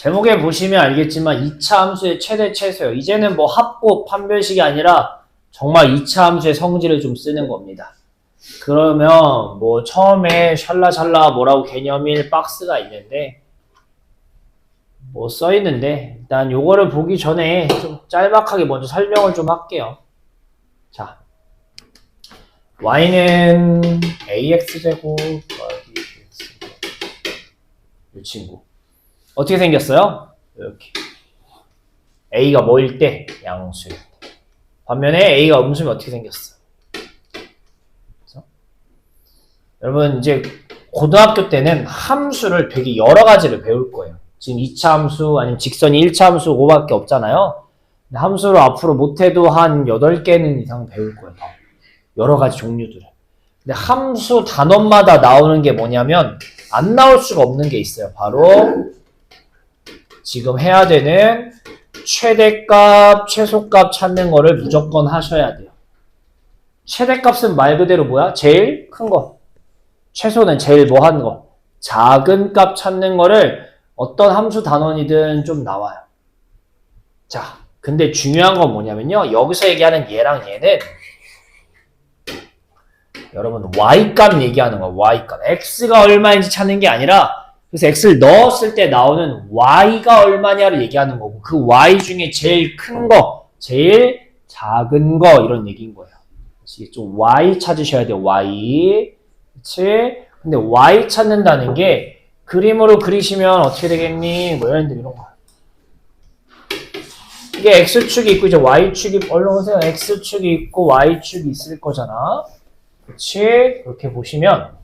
제목에 보시면 알겠지만 2차 함수의 최대 최소예요. 이제는 뭐 합곱, 판별식이 아니라 정말 2차 함수의 성질을 좀 쓰는 겁니다. 그러면 뭐 처음에 샬라샬라 뭐라고 개념일 박스가 있는데 뭐 써있는데 일단 요거를 보기 전에 좀 짤막하게 먼저 설명을 좀 할게요. 자, y는 ax제곱 더하기 이 친구 어떻게 생겼어요? 이렇게 a가 뭐일 때? 양수일 때. 반면에 a가 음수면 어떻게 생겼어? 그래서 여러분 이제 고등학교 때는 함수를 되게 여러 가지를 배울 거예요. 지금 2차 함수 아니면 직선이 1차 함수 그거밖에 없잖아요. 근데 함수를 앞으로 못해도 한 8개는 이상 배울 거예요. 여러 가지 종류들을. 근데 함수 단원마다 나오는 게 뭐냐면 안 나올 수가 없는 게 있어요. 바로 지금 해야 되는 최대값, 최소값 찾는 거를 무조건 하셔야 돼요. 최대값은 말 그대로 뭐야? 제일 큰 거. 최소는 제일 뭐한 거. 작은 값 찾는 거를 어떤 함수 단원이든 좀 나와요. 자, 근데 중요한 건 뭐냐면요. 여기서 얘기하는 얘랑 얘는 여러분 y값 얘기하는 거야. y값. x가 얼마인지 찾는 게 아니라 그래서 x를 넣었을 때 나오는 y가 얼마냐를 얘기하는 거고 그 y 중에 제일 큰 거, 제일 작은 거 이런 얘기인 거예요. 그래서 좀 y 찾으셔야 돼요. y. 그치? 근데 y 찾는다는 게 그림으로 그리시면 어떻게 되겠니? 뭐 이런 거. 이게 x축이 있고 이제 y축이 얼른 오세요. x축이 있고 y축이 있을 거잖아. 그치? 그렇게 보시면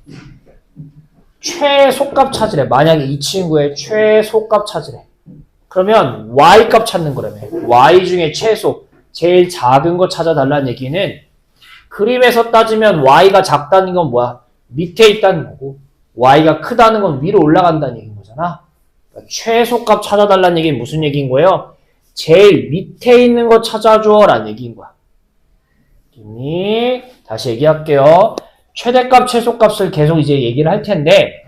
최소값 찾으래. 만약에 이 친구의 최소값 찾으래. 그러면 y값 찾는 거라며. y 중에 최소, 제일 작은 거 찾아달라는 얘기는 그림에서 따지면 y가 작다는 건 뭐야? 밑에 있다는 거고 y가 크다는 건 위로 올라간다는 얘기인 거잖아. 그러니까 최소값 찾아달라는 얘기는 무슨 얘기인 거예요? 제일 밑에 있는 거 찾아줘 라는 얘기인 거야. 다시 얘기할게요. 최대값, 최소값을 계속 이제 얘기를 할 텐데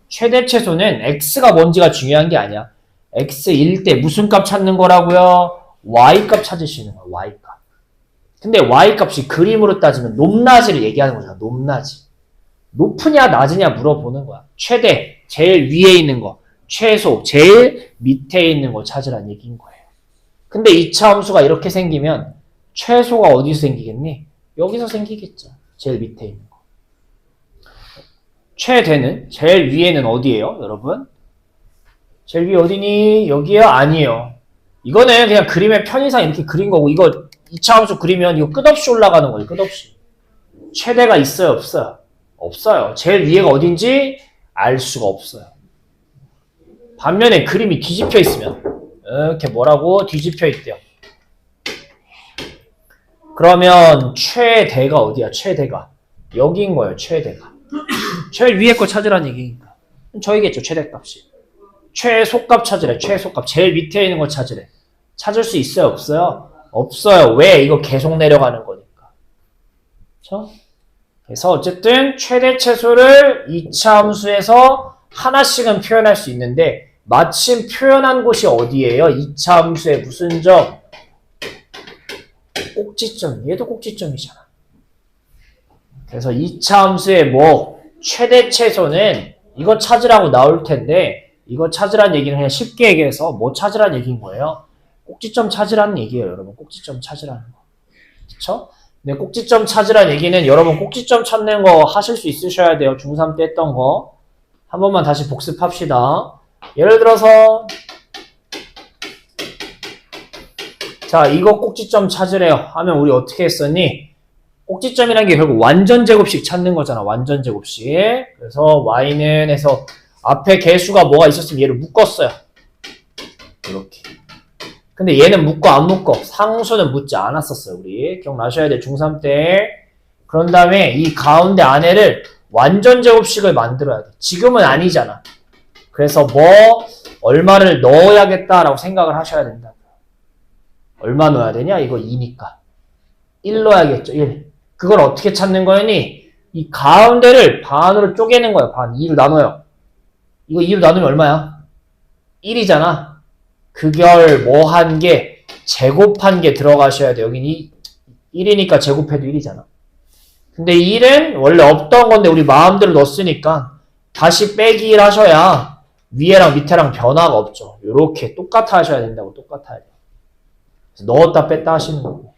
최대, 최소는 x가 뭔지가 중요한 게 아니야. x일 때 무슨 값 찾는 거라고요? y값 찾으시는 거야. y값. 근데 y값이 그림으로 따지면 높낮이를 얘기하는 거잖아. 높낮이. 높으냐 낮으냐 물어보는 거야. 최대, 제일 위에 있는 거. 최소, 제일 밑에 있는 거 찾으라는 얘기인 거예요. 근데 2차 함수가 이렇게 생기면 최소가 어디서 생기겠니? 여기서 생기겠죠. 제일 밑에 있는 거. 최대는 제일 위에는 어디예요, 여러분? 제일 위에 어디니? 여기요? 아니에요. 이거는 그냥 그림의 편의상 이렇게 그린 거고 이거 2차 함수 그리면 이거 끝없이 올라가는 거예요. 끝없이. 최대가 있어요, 없어요? 없어요. 제일 위에가 어딘지 알 수가 없어요. 반면에 그림이 뒤집혀 있으면 이렇게 뭐라고 뒤집혀 있대요. 그러면 최대가 어디야? 최대가 여기인 거예요. 최대가 제일 위에 거 찾으라는 얘기니까 저이겠죠. 최대값이. 최소값 찾으래. 최소값 제일 밑에 있는 거 찾으래. 찾을 수 있어요? 없어요? 없어요. 왜? 이거 계속 내려가는 거니까. 그렇죠? 그래서 어쨌든 최대 최소를 2차 함수에서 하나씩은 표현할 수 있는데 마침 표현한 곳이 어디예요? 2차 함수의 무슨 점? 꼭지점. 얘도 꼭지점이잖아. 그래서 2차 함수의 뭐 최대 최소는 이거 찾으라고 나올 텐데 이거 찾으라는 얘기는 그냥 쉽게 얘기해서 뭐 찾으라는 얘기인 거예요? 꼭지점 찾으라는 얘기예요. 여러분 꼭지점 찾으라는 거. 그쵸? 근데 꼭지점 찾으라는 얘기는 여러분 꼭지점 찾는 거 하실 수 있으셔야 돼요. 중3 때 했던 거. 한 번만 다시 복습합시다. 예를 들어서 자 이거 꼭지점 찾으래요 하면 우리 어떻게 했었니? 꼭지점이라는 게 결국 완전 제곱식 찾는 거잖아. 완전 제곱식. 그래서 y는 해서 앞에 개수가 뭐가 있었으면 얘를 묶었어요. 이렇게. 근데 얘는 묶어 안 묶어? 상수는 묶지 않았었어요. 우리 기억나셔야 돼요. 중3 때. 그런 다음에 이 가운데 안에를 완전 제곱식을 만들어야 돼. 지금은 아니잖아. 그래서 뭐 얼마를 넣어야겠다라고 생각을 하셔야 된다. 얼마 넣어야 되냐? 이거 2니까 1 넣어야겠죠. 1. 그걸 어떻게 찾는 거니? 이 가운데를 반으로 쪼개는 거예요. 반. 2로 나눠요. 이거 2로 나누면 얼마야? 1이잖아. 그걸 뭐 한 게, 제곱한 게 들어가셔야 돼. 여긴 1이니까 제곱해도 1이잖아. 근데 1은 원래 없던 건데 우리 마음대로 넣었으니까 다시 빼기 1 하셔야 위에랑 밑에랑 변화가 없죠. 요렇게 똑같아 하셔야 된다고. 똑같아야 돼요. 그래서 넣었다 뺐다 하시는 거고.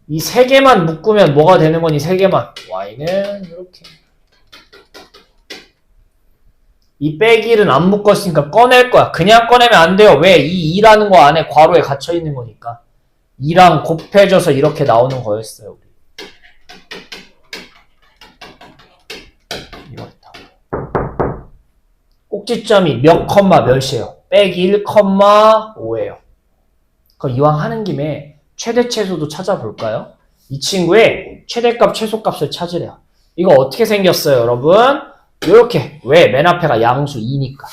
이 세 개만 묶으면 뭐가 되는 건 이 세 개만. y는 이렇게. 이 빼기 1은 안 묶었으니까 꺼낼 거야. 그냥 꺼내면 안 돼요. 왜? 이 2라는 거 안에 괄호에 갇혀 있는 거니까. 2랑 곱해져서 이렇게 나오는 거였어요. 우리. 이거였다. 꼭지점이 몇 컴마 몇이에요? 빼기 1 컴마 5예요. 그럼 이왕 하는 김에 최대 최소도 찾아볼까요? 이 친구의 최대값 최소값을 찾으래요. 이거 어떻게 생겼어요, 여러분? 이렇게. 왜? 맨 앞에가 양수 2니까.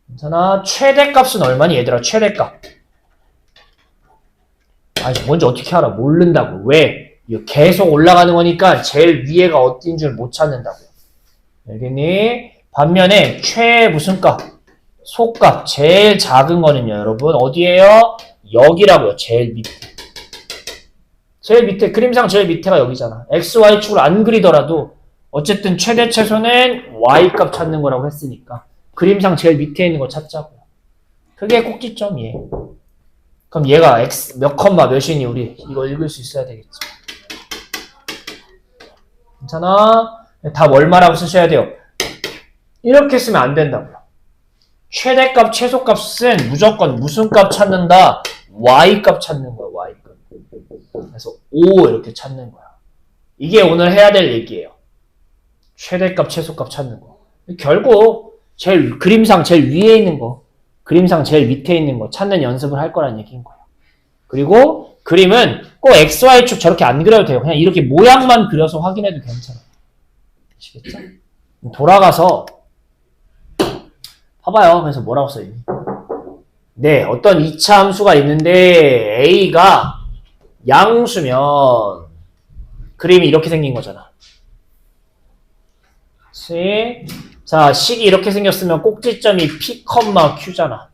괜찮아? 최대값은 얼마니, 얘들아? 최대값. 아니, 먼저 어떻게 알아? 모른다고. 왜? 이거 계속 올라가는 거니까 제일 위에가 어딘 줄 못 찾는다고요. 알겠니? 반면에 무슨 값? 소값. 제일 작은 거는요, 여러분. 어디에요? 여기라고요. 제일 밑에. 제일 밑에. 그림상 제일 밑에가 여기잖아. x, y축을 안 그리더라도 어쨌든 최대 최소는 y값 찾는 거라고 했으니까 그림상 제일 밑에 있는 거 찾자고요. 그게 꼭지점이에요. 그럼 얘가 x 몇 컴마 몇이니 우리 이거 읽을 수 있어야 되겠죠. 괜찮아? 답 얼마라고 쓰셔야 돼요. 이렇게 쓰면 안 된다고요. 최대값 최소값은 무조건 무슨 값 찾는다? y값 찾는 거야. y값. 그래서 5 이렇게 찾는 거야. 이게 오늘 해야 될 얘기예요. 최대값, 최소값 찾는 거. 결국 그림상 제일 위에 있는 거, 그림상 제일 밑에 있는 거 찾는 연습을 할 거란 얘기인 거예요. 그리고 그림은 꼭 XY축 저렇게 안 그려도 돼요. 그냥 이렇게 모양만 그려서 확인해도 괜찮아요. 아시겠죠? 돌아가서 봐봐요. 그래서 뭐라고 써있니? 네, 어떤 2차 함수가 있는데 A가 양수면 그림이 이렇게 생긴 거잖아. 자, 식이 이렇게 생겼으면 꼭지점이 P, Q잖아.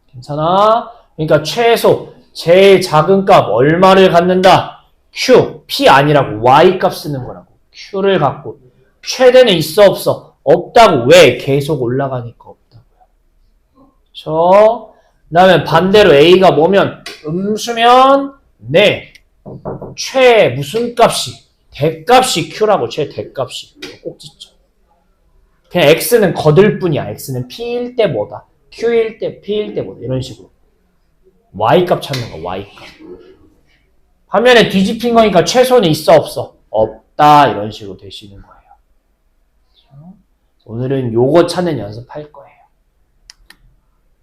괜찮아? 그러니까 최소, 제일 작은 값 얼마를 갖는다? Q, P 아니라고 Y 값 쓰는 거라고. Q를 갖고 최대는 있어 없어? 없다고. 왜? 계속 올라가니까 없다고요. 그렇죠? 그 다음에 반대로 A가 뭐면? 음수면 네. 무슨 값이? 대값이 Q라고. 대값이 꼭지점. 그냥 X는 거들 뿐이야. X는 P일 때 뭐다? Q일 때, P일 때 뭐다? 이런 식으로. Y값 찾는 거, Y값. 화면에 뒤집힌 거니까 최소는 있어, 없어? 없다. 이런 식으로 되시는 거예요. 그렇죠? 오늘은 요거 찾는 연습할 거예요.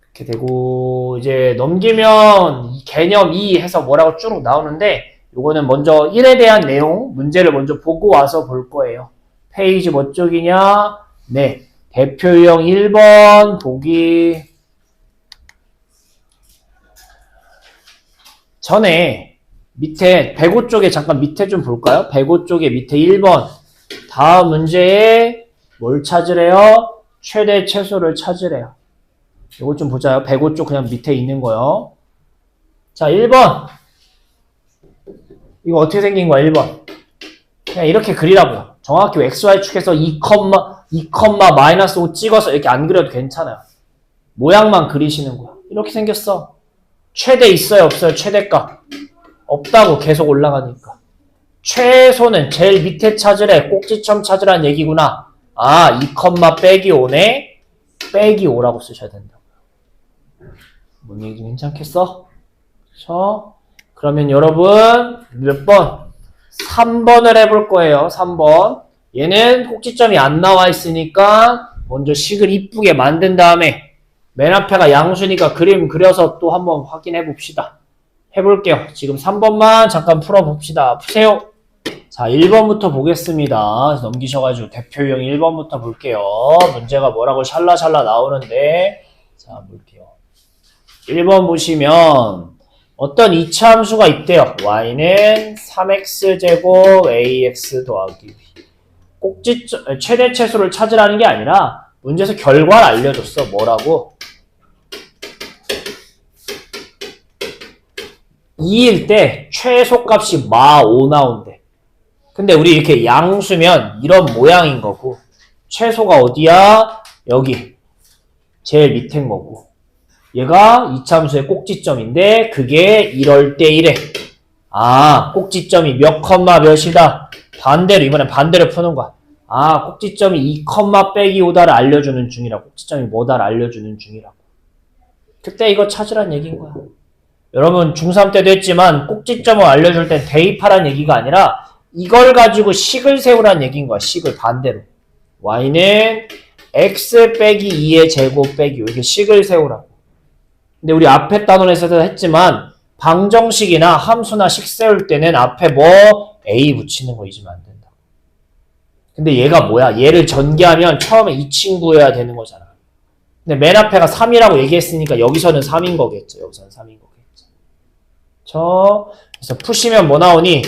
이렇게 되고, 이제 넘기면 개념 2 해서 뭐라고 쭉 나오는데, 요거는 먼저 1에 대한 내용, 문제를 먼저 보고 와서 볼 거예요. 페이지 뭐 쪽이냐? 네. 대표 유형 1번 보기. 전에 밑에 105 쪽에 잠깐 밑에 좀 볼까요? 105 쪽에 밑에 1번. 다음 문제에 뭘 찾으래요? 최대 최소를 찾으래요. 요거 좀 보자요. 105 쪽 그냥 밑에 있는 거요. 자, 1번. 이거 어떻게 생긴 거야, 1번? 그냥 이렇게 그리라고요. 정확히 XY축에서 2, 마이너스 5 찍어서 이렇게 안 그려도 괜찮아요. 모양만 그리시는 거야. 이렇게 생겼어. 최대 있어요, 없어요? 최대값. 없다고 계속 올라가니까. 최소는 제일 밑에 찾으래. 꼭지점 찾으라는 얘기구나. 아, 2, 빼기 5네? 빼기 5라고 쓰셔야 된다고요. 뭔 얘기 좀 괜찮겠어? 그렇죠? 그러면 여러분 몇 번? 3번을 해볼 거예요. 3번. 얘는 꼭지점이 안 나와 있으니까 먼저 식을 이쁘게 만든 다음에 맨 앞에가 양수니까 그림 그려서 또 한번 확인해 봅시다. 해볼게요. 지금 3번만 잠깐 풀어봅시다. 푸세요. 자, 1번부터 보겠습니다. 넘기셔가지고 대표 유형 1번부터 볼게요. 문제가 뭐라고 샬라샬라 나오는데 자, 볼게요. 1번 보시면 어떤 2차 함수가 있대요. y는 3x제곱 ax 더하기 b. 꼭지점, 최대 최소를 찾으라는 게 아니라 문제에서 결과를 알려줬어. 뭐라고? 2일 때 최소값이 마5 나온대. 근데 우리 이렇게 양수면 이런 모양인 거고 최소가 어디야? 여기 제일 밑인 거고 얘가 이차함수의 꼭지점인데 그게 이럴 때 이래. 아, 꼭지점이 몇 컴마 몇이다. 반대로 이번엔 반대로 푸는 거야. 아, 꼭지점이 2 컴마 빼기 5다를 알려주는 중이라고. 꼭지점이 뭐다를 알려주는 중이라고. 그때 이거 찾으란 얘기인 거야. 여러분 중3 때도 했지만 꼭지점을 알려줄 땐 대입하란 얘기가 아니라 이걸 가지고 식을 세우란 얘기인 거야. 식을 반대로. y는 x 빼기 2의 제곱 빼기 5. 이렇게 식을 세우라고. 근데 우리 앞에 단원에서도 했지만 방정식이나 함수나 식 세울 때는 앞에 뭐 a 붙이는 거 잊으면 안 된다. 근데 얘가 뭐야? 얘를 전개하면 처음에 이 친구여야 되는 거잖아. 근데 맨 앞에가 3이라고 얘기했으니까 여기서는 3인 거겠죠. 여기서는 3인 거겠죠. 그래서 푸시면 뭐 나오니?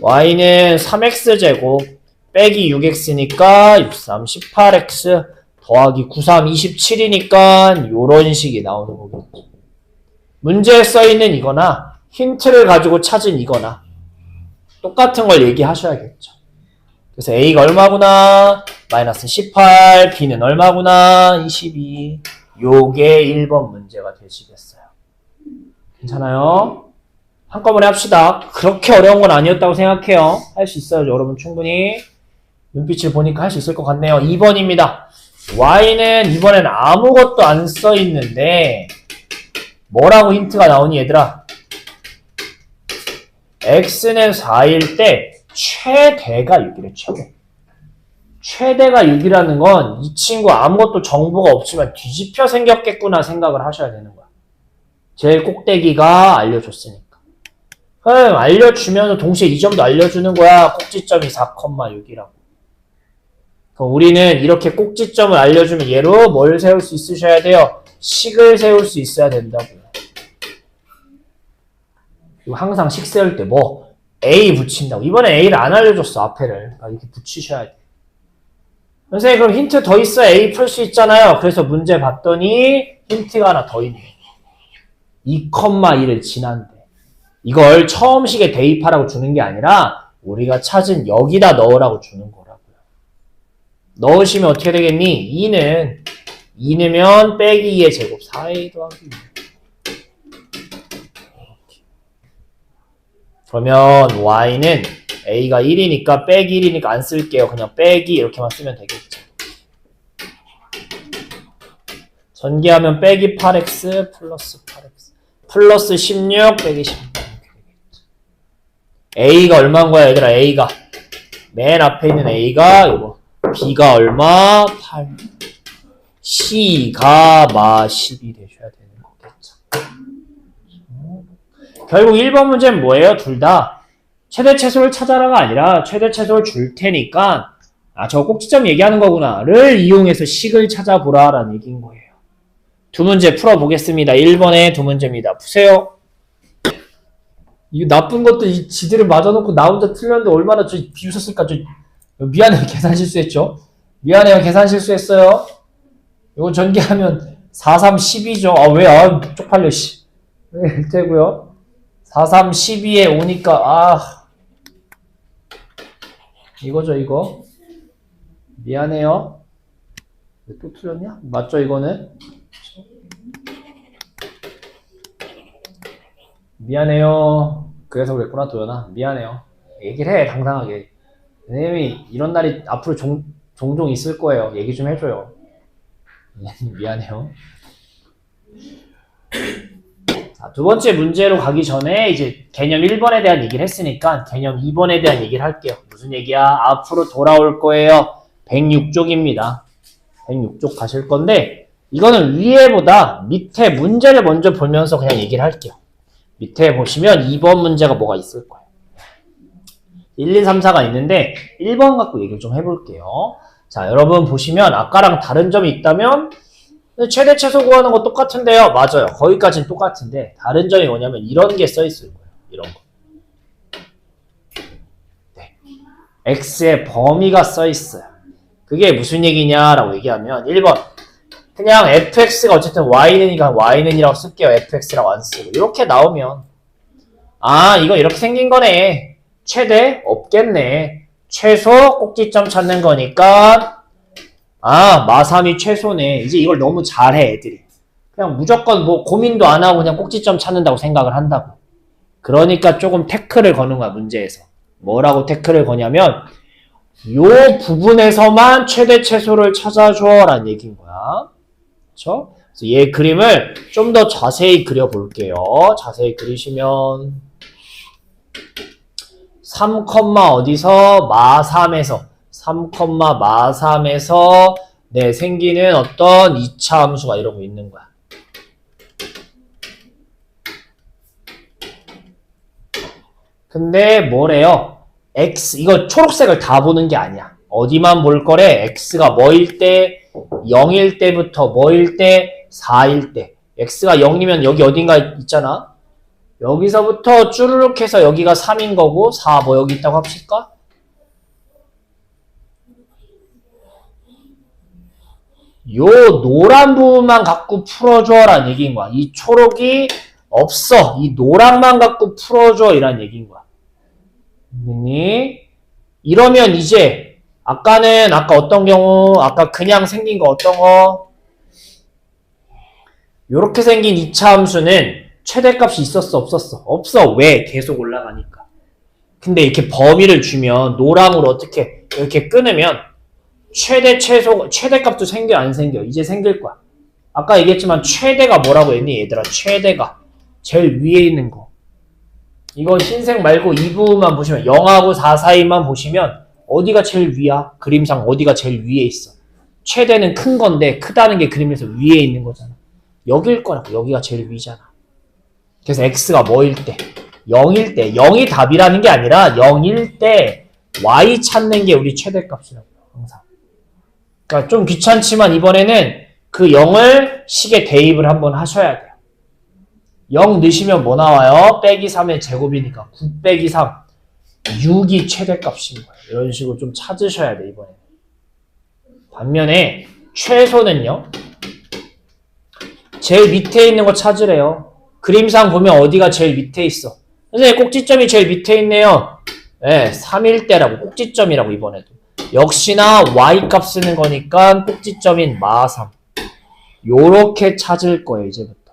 y는 3x제곱 빼기 6x니까 63, 18x 더하기 93, 27이니까 요런 식이 나오는 거겠죠. 문제에 써있는 이거나 힌트를 가지고 찾은 이거나 똑같은 걸 얘기하셔야겠죠. 그래서 a가 얼마구나? 마이너스 18, b는 얼마구나? 22. 요게 1번 문제가 되시겠어요. 괜찮아요? 한꺼번에 합시다. 그렇게 어려운 건 아니었다고 생각해요. 할 수 있어요. 여러분 충분히. 눈빛을 보니까 할 수 있을 것 같네요. 2번입니다. y는 이번엔 아무것도 안 써있는데 뭐라고 힌트가 나오니 얘들아? x는 4일 때 최대가 6이래. 최대가 6이라는 건 이 친구 아무것도 정보가 없지만 뒤집혀 생겼겠구나 생각을 하셔야 되는 거야. 제일 꼭대기가 알려줬으니까. 그럼 알려주면서 동시에 이 점도 알려주는 거야. 꼭지점이 4,6이라고. 그럼 우리는 이렇게 꼭지점을 알려주면 얘로 뭘 세울 수 있으셔야 돼요? 식을 세울 수 있어야 된다고요. 그리고 항상 식 세울 때 뭐 A 붙인다고. 이번에 A를 안 알려줬어. 앞에를. 이렇게 붙이셔야 돼. 선생님 그럼 힌트 더 있어. A 풀 수 있잖아요. 그래서 문제 봤더니 힌트가 하나 더 있네. 2,1을 지난대. 이걸 처음 식에 대입하라고 주는 게 아니라 우리가 찾은 여기다 넣으라고 주는 거라고요. 넣으시면 어떻게 되겠니? 2 넣으면 빼기 2의 제곱 4a 더하기 2. 그러면 y는 a가 1이니까 빼기 1이니까 안 쓸게요. 그냥 빼기 이렇게만 쓰면 되겠죠. 전개하면 빼기 8x 플러스 8x 플러스 16 빼기 16 a가 얼마인 거야 얘들아? a가 맨 앞에 있는 a가 이거 b가 얼마? 8 c가 마 10이 되셔야 되는 거겠죠. 결국 1번 문제는 뭐예요? 둘 다 최대 최소를 찾아라가 아니라 최대 최소를 줄 테니까 아 저 꼭지점 얘기하는 거구나를 이용해서 식을 찾아보라 라는 얘기인 거예요. 두 문제 풀어보겠습니다. 1번의 두 문제입니다. 푸세요. 이거 나쁜 것도 지들을 맞아놓고 나 혼자 틀렸는데 얼마나 비웃었을까. 미안해요. 계산 실수했죠. 미안해요. 계산 실수했어요. 이거 전개하면 4, 3, 12죠. 아 왜? 아 쪽팔려 씨. 왜 되고요? 4, 3, 12에 오니까 아 이거죠 이거. 미안해요. 왜 또 틀렸냐? 맞죠 이거는? 미안해요. 그래서 그랬구나 도연아. 미안해요. 얘기를 해 당당하게. 선생님이 이런 날이 앞으로 종종 있을 거예요. 얘기 좀 해줘요. 미안해요. 자, 두 번째 문제로 가기 전에 이제 개념 1번에 대한 얘기를 했으니까 개념 2번에 대한 얘기를 할게요. 무슨 얘기야? 앞으로 돌아올 거예요. 106쪽입니다. 106쪽 가실 건데 이거는 위에보다 밑에 문제를 먼저 보면서 그냥 얘기를 할게요. 밑에 보시면 2번 문제가 뭐가 있을 거예요. 1, 2, 3, 4가 있는데 1번 갖고 얘기를 좀 해볼게요. 자, 여러분 보시면 아까랑 다른 점이 있다면 최대 최소 구하는 거 똑같은데요. 맞아요. 거기까지는 똑같은데 다른 점이 뭐냐면 이런 게 써있을 거예요. 이런 거. 네. x의 범위가 써있어요. 그게 무슨 얘기냐라고 얘기하면 1번 그냥 fx가 어쨌든 y는이니까 y는이라고 쓸게요. fx라고 안 쓰고 이렇게 나오면 아 이거 이렇게 생긴 거네. 최대 없겠네. 최소 꼭지점 찾는 거니까 아 마3이 최소네. 이제 이걸 너무 잘해 애들이. 그냥 무조건 뭐 고민도 안 하고 그냥 꼭지점 찾는다고 생각을 한다고. 그러니까 조금 태클을 거는 거야 문제에서. 뭐라고 태클을 거냐면 요 부분에서만 최대 최소를 찾아줘 라는 얘기인 거야. 그쵸? 그래서 얘 그림을 좀 더 자세히 그려볼게요. 자세히 그리시면 3, 어디서 마3에서 3, 마3에서 네, 생기는 어떤 2차 함수가 이러고 있는 거야. 근데 뭐래요? x 이거 초록색을 다 보는 게 아니야. 어디만 볼 거래? x가 뭐일 때 0일 때부터 뭐일 때 4일 때. x가 0이면 여기 어딘가 있잖아. 여기서부터 쭈르륵 해서 여기가 3인 거고 4 뭐 여기 있다고 합시다. 요 노란 부분만 갖고 풀어줘라는 얘기인 거야. 이 초록이 없어. 이 노랑만 갖고 풀어줘 이란 얘기인 거야. 이러면 이제 아까는 아까 어떤 경우 아까 그냥 생긴 거 어떤 거 요렇게 생긴 2차 함수는 최대값이 있었어 없었어? 없어. 왜? 계속 올라가니까. 근데 이렇게 범위를 주면 노랑으로 어떻게 이렇게 끊으면 최대 최소 최대값도 생겨 안 생겨? 이제 생길 거야. 아까 얘기했지만 최대가 뭐라고 했니 얘들아? 최대가 제일 위에 있는 거. 이거 흰색 말고 이 부분만 보시면 0하고 4 사이만 보시면 어디가 제일 위야? 그림상 어디가 제일 위에 있어? 최대는 큰 건데 크다는 게 그림에서 위에 있는 거잖아. 여길 거라고. 여기가 제일 위잖아. 그래서 x가 뭐일 때? 0일 때. 0이 답이라는 게 아니라 0일 때 y 찾는 게 우리 최대값이라고요. 항상. 그러니까 좀 귀찮지만 이번에는 그 0을 식에 대입을 한번 하셔야 돼요. 0 넣으시면 뭐 나와요? 빼기 3의 제곱이니까 9 빼기 3 6이 최대값인 거예요. 이런 식으로 좀 찾으셔야 돼 이번에. 반면에 최소는요. 제일 밑에 있는 거 찾으래요. 그림상 보면 어디가 제일 밑에 있어? 선생님 꼭지점이 제일 밑에 있네요. 네, 3일 때라고 꼭지점이라고 이번에도. 역시나 y값 쓰는 거니까 꼭지점인 마3. 요렇게 찾을 거예요 이제부터.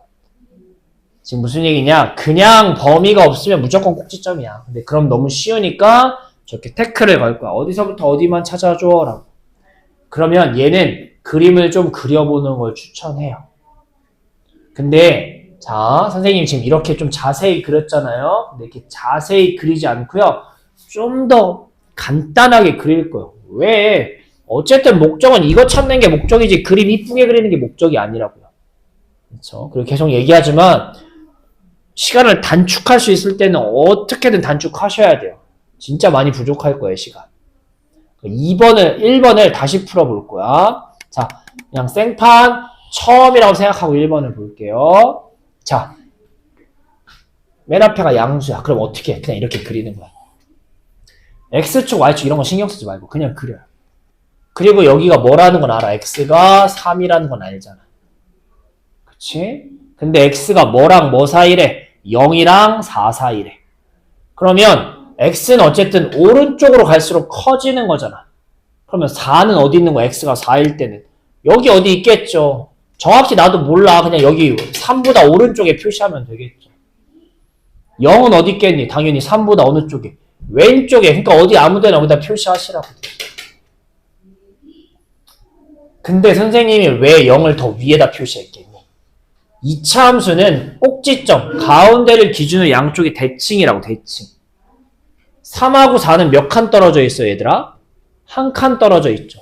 지금 무슨 얘기냐? 그냥 범위가 없으면 무조건 꼭지점이야. 근데 그럼 너무 쉬우니까 저렇게 태클을 걸 거야. 어디서부터 어디만 찾아줘 라고. 그러면 얘는 그림을 좀 그려보는 걸 추천해요. 근데 자 선생님 지금 이렇게 좀 자세히 그렸잖아요. 근데 이렇게 자세히 그리지 않고요. 좀 더 간단하게 그릴 거예요. 왜? 어쨌든 목적은 이거 찾는 게 목적이지 그림 이쁘게 그리는 게 목적이 아니라고요. 그렇죠? 그리고 계속 얘기하지만 시간을 단축할 수 있을 때는 어떻게든 단축하셔야 돼요. 진짜 많이 부족할 거예요, 시간. 1번을 다시 풀어볼 거야. 자, 그냥 생판 처음이라고 생각하고 1번을 볼게요. 자, 맨 앞에가 양수야. 그럼 어떻게 해? 그냥 이렇게 그리는 거야. X축, Y축 이런 거 신경 쓰지 말고 그냥 그려요. 그리고 여기가 뭐라는 건 알아. X가 3이라는 건 알잖아. 그치? 근데 X가 뭐랑 뭐 사이래? 0이랑 4 사이래. 그러면 X는 어쨌든 오른쪽으로 갈수록 커지는 거잖아. 그러면 4는 어디 있는 거야? X가 4일 때는. 여기 어디 있겠죠. 정확히 나도 몰라. 그냥 여기 3보다 오른쪽에 표시하면 되겠죠. 0은 어디 있겠니? 당연히 3보다 어느 쪽에? 왼쪽에. 그러니까 어디 아무데나 여기다 표시하시라고. 근데 선생님이 왜 0을 더 위에다 표시했겠니? 2차 함수는 꼭지점, 가운데를 기준으로 양쪽이 대칭이라고, 대칭. 3하고 4는 몇 칸 떨어져 있어, 얘들아? 한 칸 떨어져 있죠.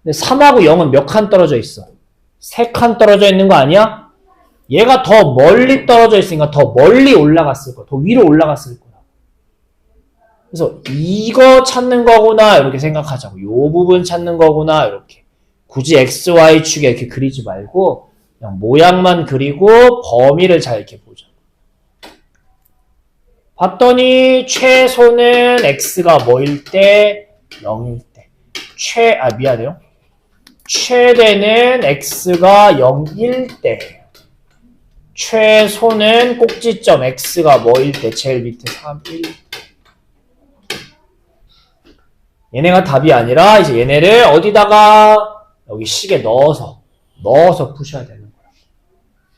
근데 3하고 0은 몇 칸 떨어져 있어? 3칸 떨어져 있는 거 아니야? 얘가 더 멀리 떨어져 있으니까 더 멀리 올라갔을 거야. 더 위로 올라갔을 거야. 그래서 이거 찾는 거구나, 이렇게 생각하자고. 요 부분 찾는 거구나, 이렇게. 굳이 x, y 축에 이렇게 그리지 말고 그냥 모양만 그리고 범위를 잘 이렇게 보자. 봤더니 최소는 x가 뭐일 때? 0일 때. 미안해요. 최대는 x가 0일 때, 최소는 꼭지점 x가 뭐일 때, 제일 밑에 3일 때. 얘네가 답이 아니라 이제 얘네를 어디다가 여기 식에 넣어서 푸셔야 되는 거예요.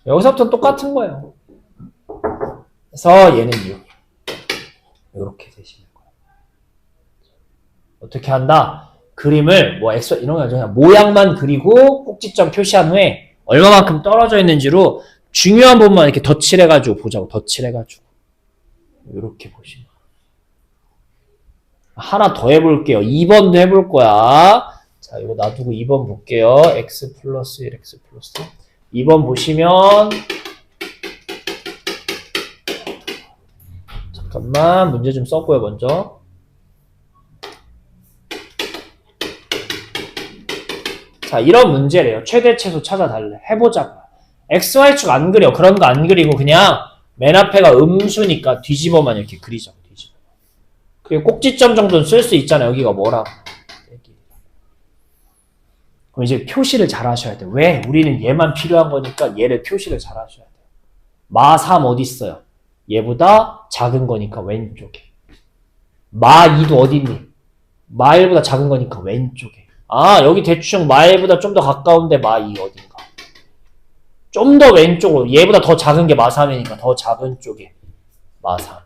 여기서부터 똑같은 거예요. 그래서 얘는 이렇게 되시는 거예요. 어떻게 한다? 그림을 뭐 엑소 이런 거 아니라 모양만 그리고 꼭지점 표시한 후에 얼마만큼 떨어져 있는지로 중요한 부분만 이렇게 덧칠해가지고 보자고. 덧칠해가지고 이렇게 보시면 하나 더 해볼게요. 2번도 해볼 거야. 자, 이거 놔두고 2번 볼게요. x 플러스 1, x 플러스 2번 보시면 잠깐만 문제 좀 썼고요. 먼저 자, 이런 문제래요. 최대 최소 찾아달래. 해보자고요. xy축 안 그려. 그런 거 안 그리고 그냥 맨 앞에가 음수니까 뒤집어만 이렇게 그리죠. 뒤집어. 그리고 꼭지점 정도는 쓸 수 있잖아요. 여기가 뭐라고. 그럼 이제 표시를 잘 하셔야 돼요. 왜? 우리는 얘만 필요한 거니까 얘를 표시를 잘 하셔야 돼요. 마 3 어디 있어요? 얘보다 작은 거니까 왼쪽에. 마 2도 어디 있니? 마 1보다 작은 거니까 왼쪽에. 아, 여기 대충 마 1보다 좀 더 가까운데 마 2 어딘가. 좀 더 왼쪽으로. 얘보다 더 작은 게 마 3이니까 더 작은 쪽에 마 3.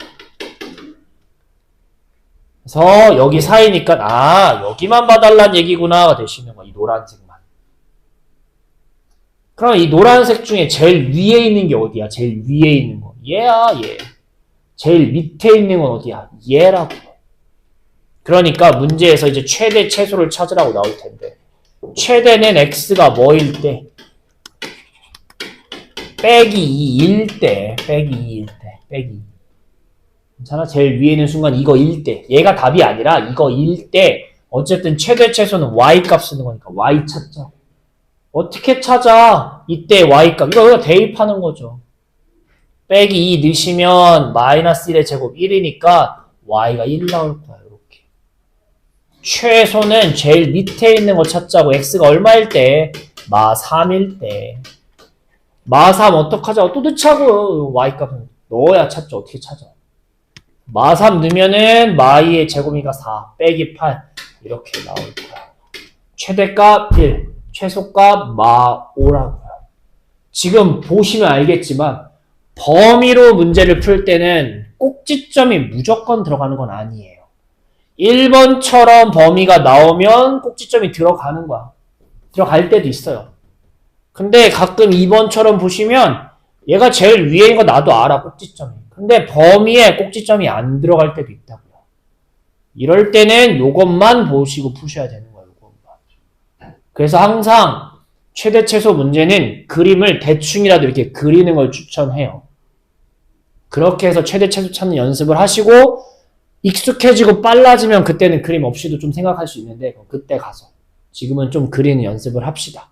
그래서 여기 사이니까 아, 여기만 봐달란 얘기구나가 되시는 거야. 이 노란색만. 그럼 이 노란색 중에 제일 위에 있는 게 어디야? 제일 위에 있는 거. 얘야, 얘. 제일 밑에 있는 건 어디야? 얘라고. 그러니까 문제에서 이제 최대 최소를 찾으라고 나올 텐데. 최대는 x가 뭐일 때? 빼기 2일 때. 빼기 2일 때. 빼기 2. 괜찮아? 제일 위에 있는 순간 이거 1 때. 얘가 답이 아니라 이거 1 때. 어쨌든 최대 최소는 y 값 쓰는 거니까 y 찾자. 어떻게 찾아? 이때 y 값. 이거 대입하는 거죠. 빼기 2 넣으시면 마이너스 1의 제곱 1이니까 y가 1 나올 거야. 이렇게. 최소는 제일 밑에 있는 거 찾자고. x가 얼마일 때? 마 3일 때. 마 3 어떡하자고. 또 넣자고. y 값은 넣어야 찾죠. 어떻게 찾아? 마 3 넣으면은 마 2의 제곱이가 4 빼기 8 이렇게 나올 거야. 최대값 1, 최소값 마 5라고요. 지금 보시면 알겠지만 범위로 문제를 풀 때는 꼭지점이 무조건 들어가는 건 아니에요. 1번처럼 범위가 나오면 꼭지점이 들어가는 거야. 들어갈 때도 있어요. 근데 가끔 2번처럼 보시면 얘가 제일 위에 있는 거 나도 알아, 꼭지점이. 근데 범위에 꼭지점이 안 들어갈 때도 있다고요. 이럴 때는 요것만 보시고 푸셔야 되는 거예요. 요것만. 그래서 항상 최대 최소 문제는 그림을 대충이라도 이렇게 그리는 걸 추천해요. 그렇게 해서 최대 최소 찾는 연습을 하시고 익숙해지고 빨라지면 그때는 그림 없이도 좀 생각할 수 있는데 그때 가서 지금은 좀 그리는 연습을 합시다.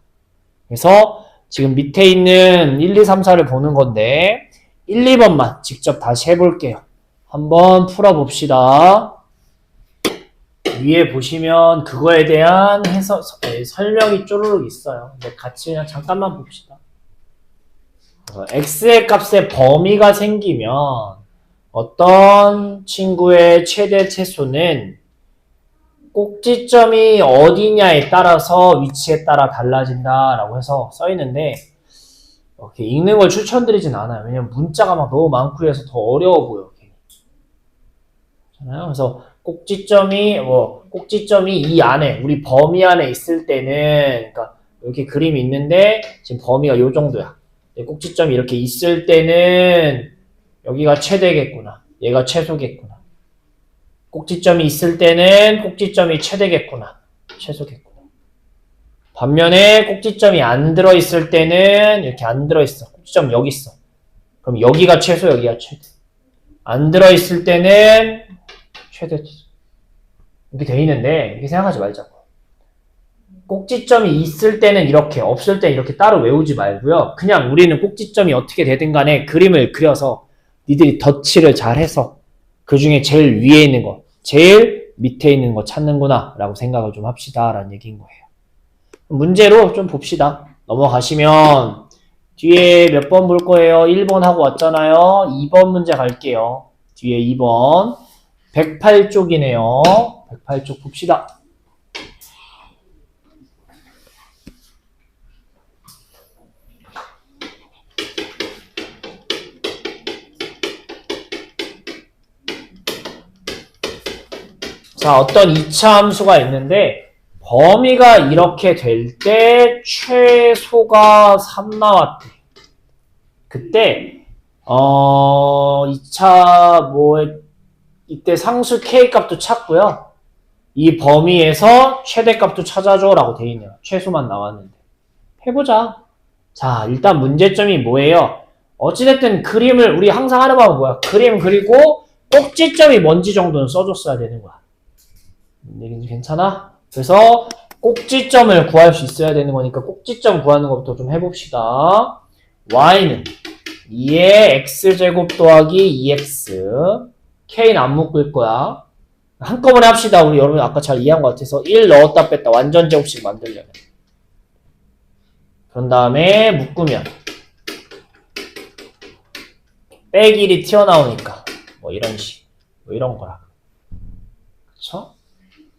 그래서 지금 밑에 있는 1, 2, 3, 4를 보는 건데 1, 2번만 직접 다시 해볼게요. 한번 풀어봅시다. 위에 보시면 그거에 대한 설명이 쪼르륵 있어요. 근데 같이 그냥 잠깐만 봅시다. x의 값에 범위가 생기면 어떤 친구의 최대 최소는 꼭지점이 어디냐에 따라서 위치에 따라 달라진다라고 해서 써있는데 이렇게 읽는 걸 추천드리진 않아요. 왜냐면 문자가 막 너무 많고 해서 더 어려워 보여. 그래서 꼭지점이 이 안에 우리 범위 안에 있을 때는 그러니까 이렇게 그림이 있는데 지금 범위가 요 정도야. 꼭지점이 이렇게 있을 때는 여기가 최대겠구나. 얘가 최소겠구나. 꼭지점이 있을 때는 꼭지점이 최대겠구나. 최소겠구나. 반면에 꼭지점이 안 들어있을 때는 이렇게 안 들어있어. 꼭지점 여기 있어. 그럼 여기가 최소, 여기가 최대. 안 들어있을 때는 최대, 최소. 이렇게 돼 있는데 이렇게 생각하지 말자고. 꼭지점이 있을 때는 이렇게, 없을 때는 이렇게 따로 외우지 말고요. 그냥 우리는 꼭지점이 어떻게 되든 간에 그림을 그려서 니들이 덧칠을 잘 해서 그 중에 제일 위에 있는 거, 제일 밑에 있는 거 찾는구나 라고 생각을 좀 합시다 라는 얘기인 거예요. 문제로 좀 봅시다. 넘어가시면 뒤에 몇 번 볼 거예요? 1번 하고 왔잖아요. 2번 문제 갈게요. 뒤에 2번 108쪽이네요. 108쪽 봅시다. 자, 어떤 2차 함수가 있는데 범위가 이렇게 될 때 최소가 3 나왔대. 그때 2차 이때 상수 k 값도 찾고요. 이 범위에서 최대값도 찾아줘라고 돼 있네요. 최소만 나왔는데. 해보자. 자, 일단 문제점이 뭐예요? 어찌됐든 그림을 우리 항상 하는 방법은 뭐야? 그림 그리고 꼭지점이 뭔지 정도는 써줬어야 되는 거야. 괜찮아? 그래서 꼭지점을 구할 수 있어야 되는 거니까 꼭지점 구하는 것부터 좀 해봅시다. y는 2의 x제곱 더하기 2x k는 안 묶을 거야. 한꺼번에 합시다. 우리 여러분 아까 잘 이해한 것 같아서 1 넣었다 뺐다 완전 제곱식 만들려면. 그런 다음에 묶으면 빼기 1이 튀어나오니까 뭐 이런 식, 뭐 이런 거라. 그쵸?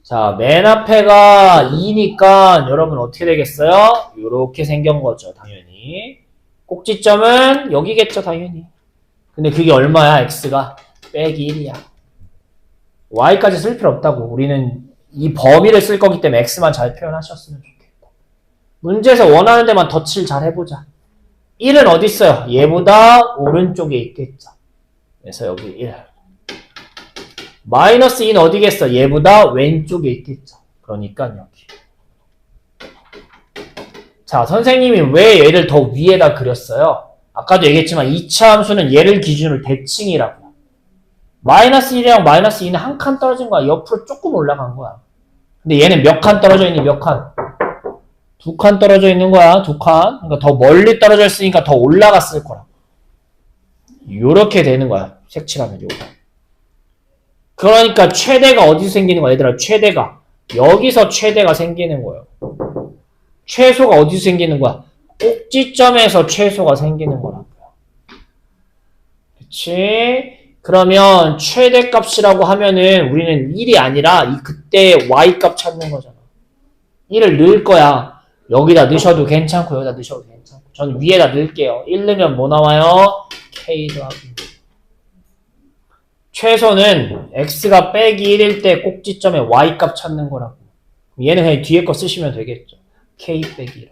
자, 맨 앞에가 2니까 여러분 어떻게 되겠어요? 요렇게 생긴 거죠, 당연히. 꼭지점은 여기겠죠, 당연히. 근데 그게 얼마야, x가? 빼기 1이야. y까지 쓸 필요 없다고. 우리는 이 범위를 쓸 거기 때문에 x만 잘 표현하셨으면 좋겠다. 문제에서 원하는 데만 덧칠 잘 해보자. 1은 어디 있어요? 얘보다 오른쪽에 있겠죠. 그래서 여기 1. 마이너스 2는 어디겠어? 얘보다 왼쪽에 있겠죠. 그러니까 여기. 자, 선생님이 왜 얘를 더 위에다 그렸어요? 아까도 얘기했지만 2차 함수는 얘를 기준으로 대칭이라고요. 마이너스 1이랑 마이너스 2는 한 칸 떨어진 거야. 옆으로 조금 올라간 거야. 근데 얘는 몇 칸 떨어져 있니? 몇 칸? 2칸 떨어져 있는 거야. 2칸. 그러니까 더 멀리 떨어져 있으니까 더 올라갔을 거라. 요렇게 되는 거야. 색칠하면 요거. 그러니까 최대가 어디서 생기는 거야? 얘들아, 최대가. 여기서 최대가 생기는 거예요. 최소가 어디서 생기는 거야? 꼭지점에서 최소가 생기는 거라고요. 그치? 그러면 최대값이라고 하면은 우리는 1이 아니라 그때 y값 찾는 거잖아. 1을 넣을 거야. 여기다 넣으셔도 괜찮고 여기다 넣으셔도 괜찮고. 저는 위에다 넣을게요. 1 넣으면 뭐 나와요? k 더하기. 최소는 x가 빼기 1일 때 꼭지점에 y값 찾는 거라고. 얘는 그냥 뒤에 거 쓰시면 되겠죠. k 빼기 1.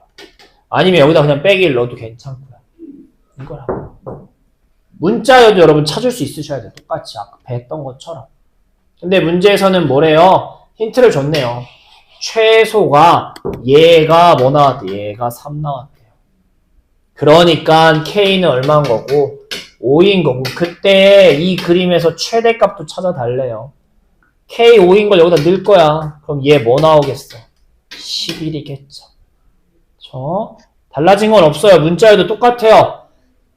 아니면 여기다 그냥 빼기 1 넣어도 괜찮고요. 이거라고. 문자여도 여러분 찾을 수 있으셔야 돼요. 똑같이 아까 했던 것처럼. 근데 문제에서는 뭐래요? 힌트를 줬네요. 최소가 얘가 뭐 나왔대? 얘가 3 나왔대요. 그러니까 k는 얼마인 거고 5인 거고 그때 이 그림에서 최대값도 찾아달래요. k 5인 걸 여기다 넣을 거야. 그럼 얘 뭐 나오겠어? 11이겠죠. 달라진 건 없어요. 문자에도 똑같아요.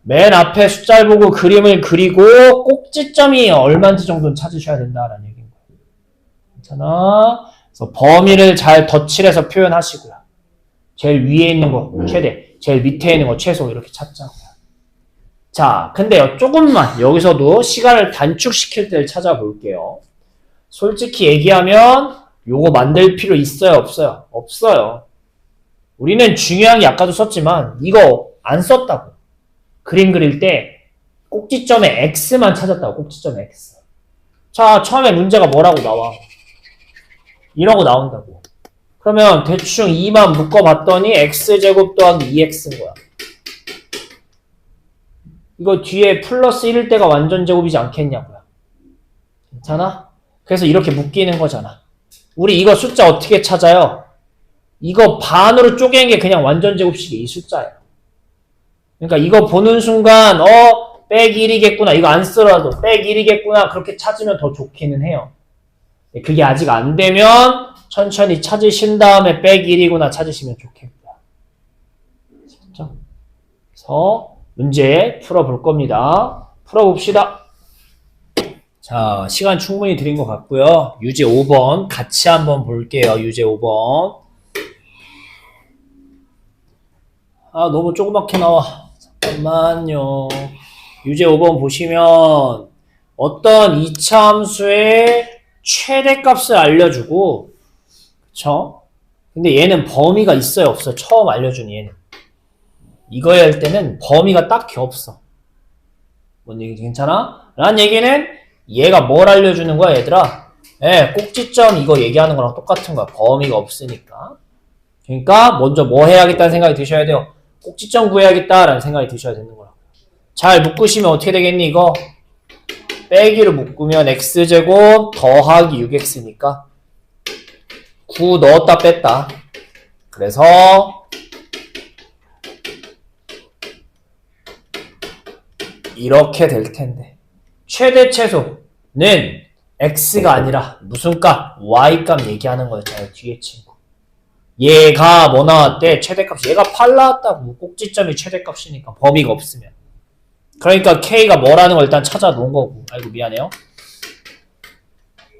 맨 앞에 숫자를 보고 그림을 그리고 꼭지점이 얼마인지 정도는 찾으셔야 된다라는 얘기인 거예요. 괜찮아? 그래서 범위를 잘 덧칠해서 표현하시고요. 제일 위에 있는 거 최대, 제일 밑에 있는 거 최소 이렇게 찾자고요. 자, 근데요, 조금만 여기서도 시간을 단축시킬 때를 찾아볼게요. 솔직히 얘기하면 요거 만들 필요 있어요, 없어요? 없어요. 우리는 중요한 게 아까도 썼지만 이거 안 썼다고. 그림 그릴 때 꼭지점에 x만 찾았다고, 꼭지점에 x. 자, 처음에 문제가 뭐라고 나와? 이러고 나온다고. 그러면 대충 2만 묶어봤더니 x제곱 더하기 2x인 거야. 이거 뒤에 플러스 1일 때가 완전 제곱이지 않겠냐고요. 괜찮아? 그래서 이렇게 묶이는 거잖아. 우리 이거 숫자 어떻게 찾아요? 이거 반으로 쪼갠 게 그냥 완전 제곱식의 이 숫자예요. 그러니까 이거 보는 순간 빼기 1이겠구나. 이거 안 쓰더라도 빼기 1이겠구나. 그렇게 찾으면 더 좋기는 해요. 그게 아직 안 되면 천천히 찾으신 다음에 빼기 1이구나 찾으시면 좋겠고요. 그렇죠? 그래서 문제 풀어볼 겁니다. 풀어봅시다. 자, 시간 충분히 드린 것 같고요. 유제 5번 같이 한번 볼게요. 유제 5번. 아, 너무 조그맣게 나와. 잠깐만요. 유제 5번 보시면 어떤 이차함수의 최대값을 알려주고, 그쵸? 근데 얘는 범위가 있어요, 없어요? 처음 알려준 얘는. 이거 할 때는 범위가 딱히 없어. 뭔 얘기지? 괜찮아? 라는 얘기는 얘가 뭘 알려주는 거야, 얘들아? 예, 꼭지점 이거 얘기하는 거랑 똑같은 거야. 범위가 없으니까. 그러니까 먼저 뭐 해야겠다는 생각이 드셔야 돼요. 꼭지점 구해야겠다라는 생각이 드셔야 되는 거라고. 잘 묶으시면 어떻게 되겠니, 이거? 빼기로 묶으면 x제곱 더하기 6x니까 9 넣었다 뺐다. 그래서 이렇게 될 텐데 최대 최소는 x가 아니라 무슨 값? y값 얘기하는 거였잖아요. 뒤에 친구. 얘가 뭐 나왔대? 최대값. 얘가 8 나왔다고. 꼭지점이 최대값이니까 범위가 없으면. 그러니까 k가 뭐라는 걸 일단 찾아 놓은 거고. 아이고 미안해요.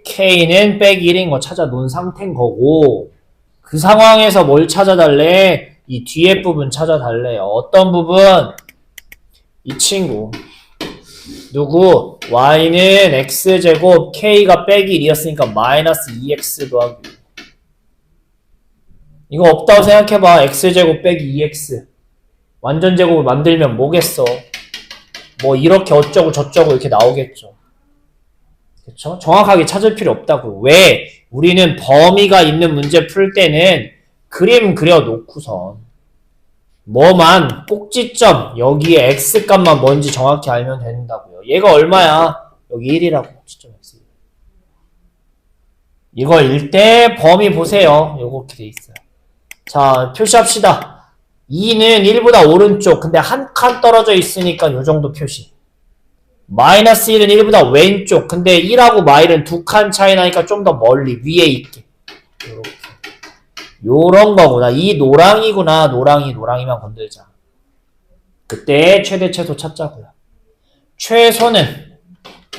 k는 빼기 1인 거 찾아 놓은 상태인 거고, 그 상황에서 뭘 찾아달래? 이 뒤에 부분 찾아달래요. 어떤 부분? 이 친구. 누구? y는 x제곱 k가 빼기 1이었으니까 마이너스 2x 더하기. 이거 없다고 생각해봐. x제곱 빼기 2x. 완전 제곱을 만들면 뭐겠어? 뭐 이렇게 어쩌고 저쩌고 이렇게 나오겠죠. 그쵸? 정확하게 찾을 필요 없다고. 왜? 우리는 범위가 있는 문제 풀 때는 그림 그려놓고선 뭐만 꼭지점 여기에 x값만 뭔지 정확히 알면 된다고요. 얘가 얼마야? 여기 1이라고. 꼭지점 x. 이거일 때 범위 보세요. 요렇게 돼 있어요. 자, 표시합시다. 2는 1보다 오른쪽. 근데 한 칸 떨어져 있으니까 요 정도 표시. 마이너스 1은 1보다 왼쪽. 근데 1하고 마일은 2칸 차이 나니까 좀 더 멀리 위에 있게. 요렇게. 요런 거구나. 이 노랑이구나. 노랑이만 건들자. 그때 최대 최소 찾자고요. 최소는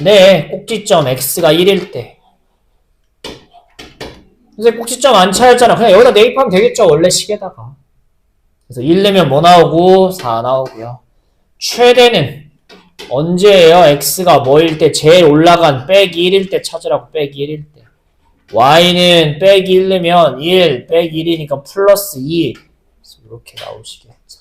네, 꼭지점 x가 1일 때. 근데 꼭지점 안 차였잖아. 그냥 여기다 대입하면 되겠죠. 원래 식에다가. 그래서 1 내면 뭐 나오고 4 나오고요. 최대는 언제예요? x가 뭐일 때? 제일 올라간 빼기 1일 때 찾으라고. 빼기 1일 때. y는 빼기 1 내면 1 빼기 1이니까 플러스 2. 그래서 이렇게 나오시겠죠.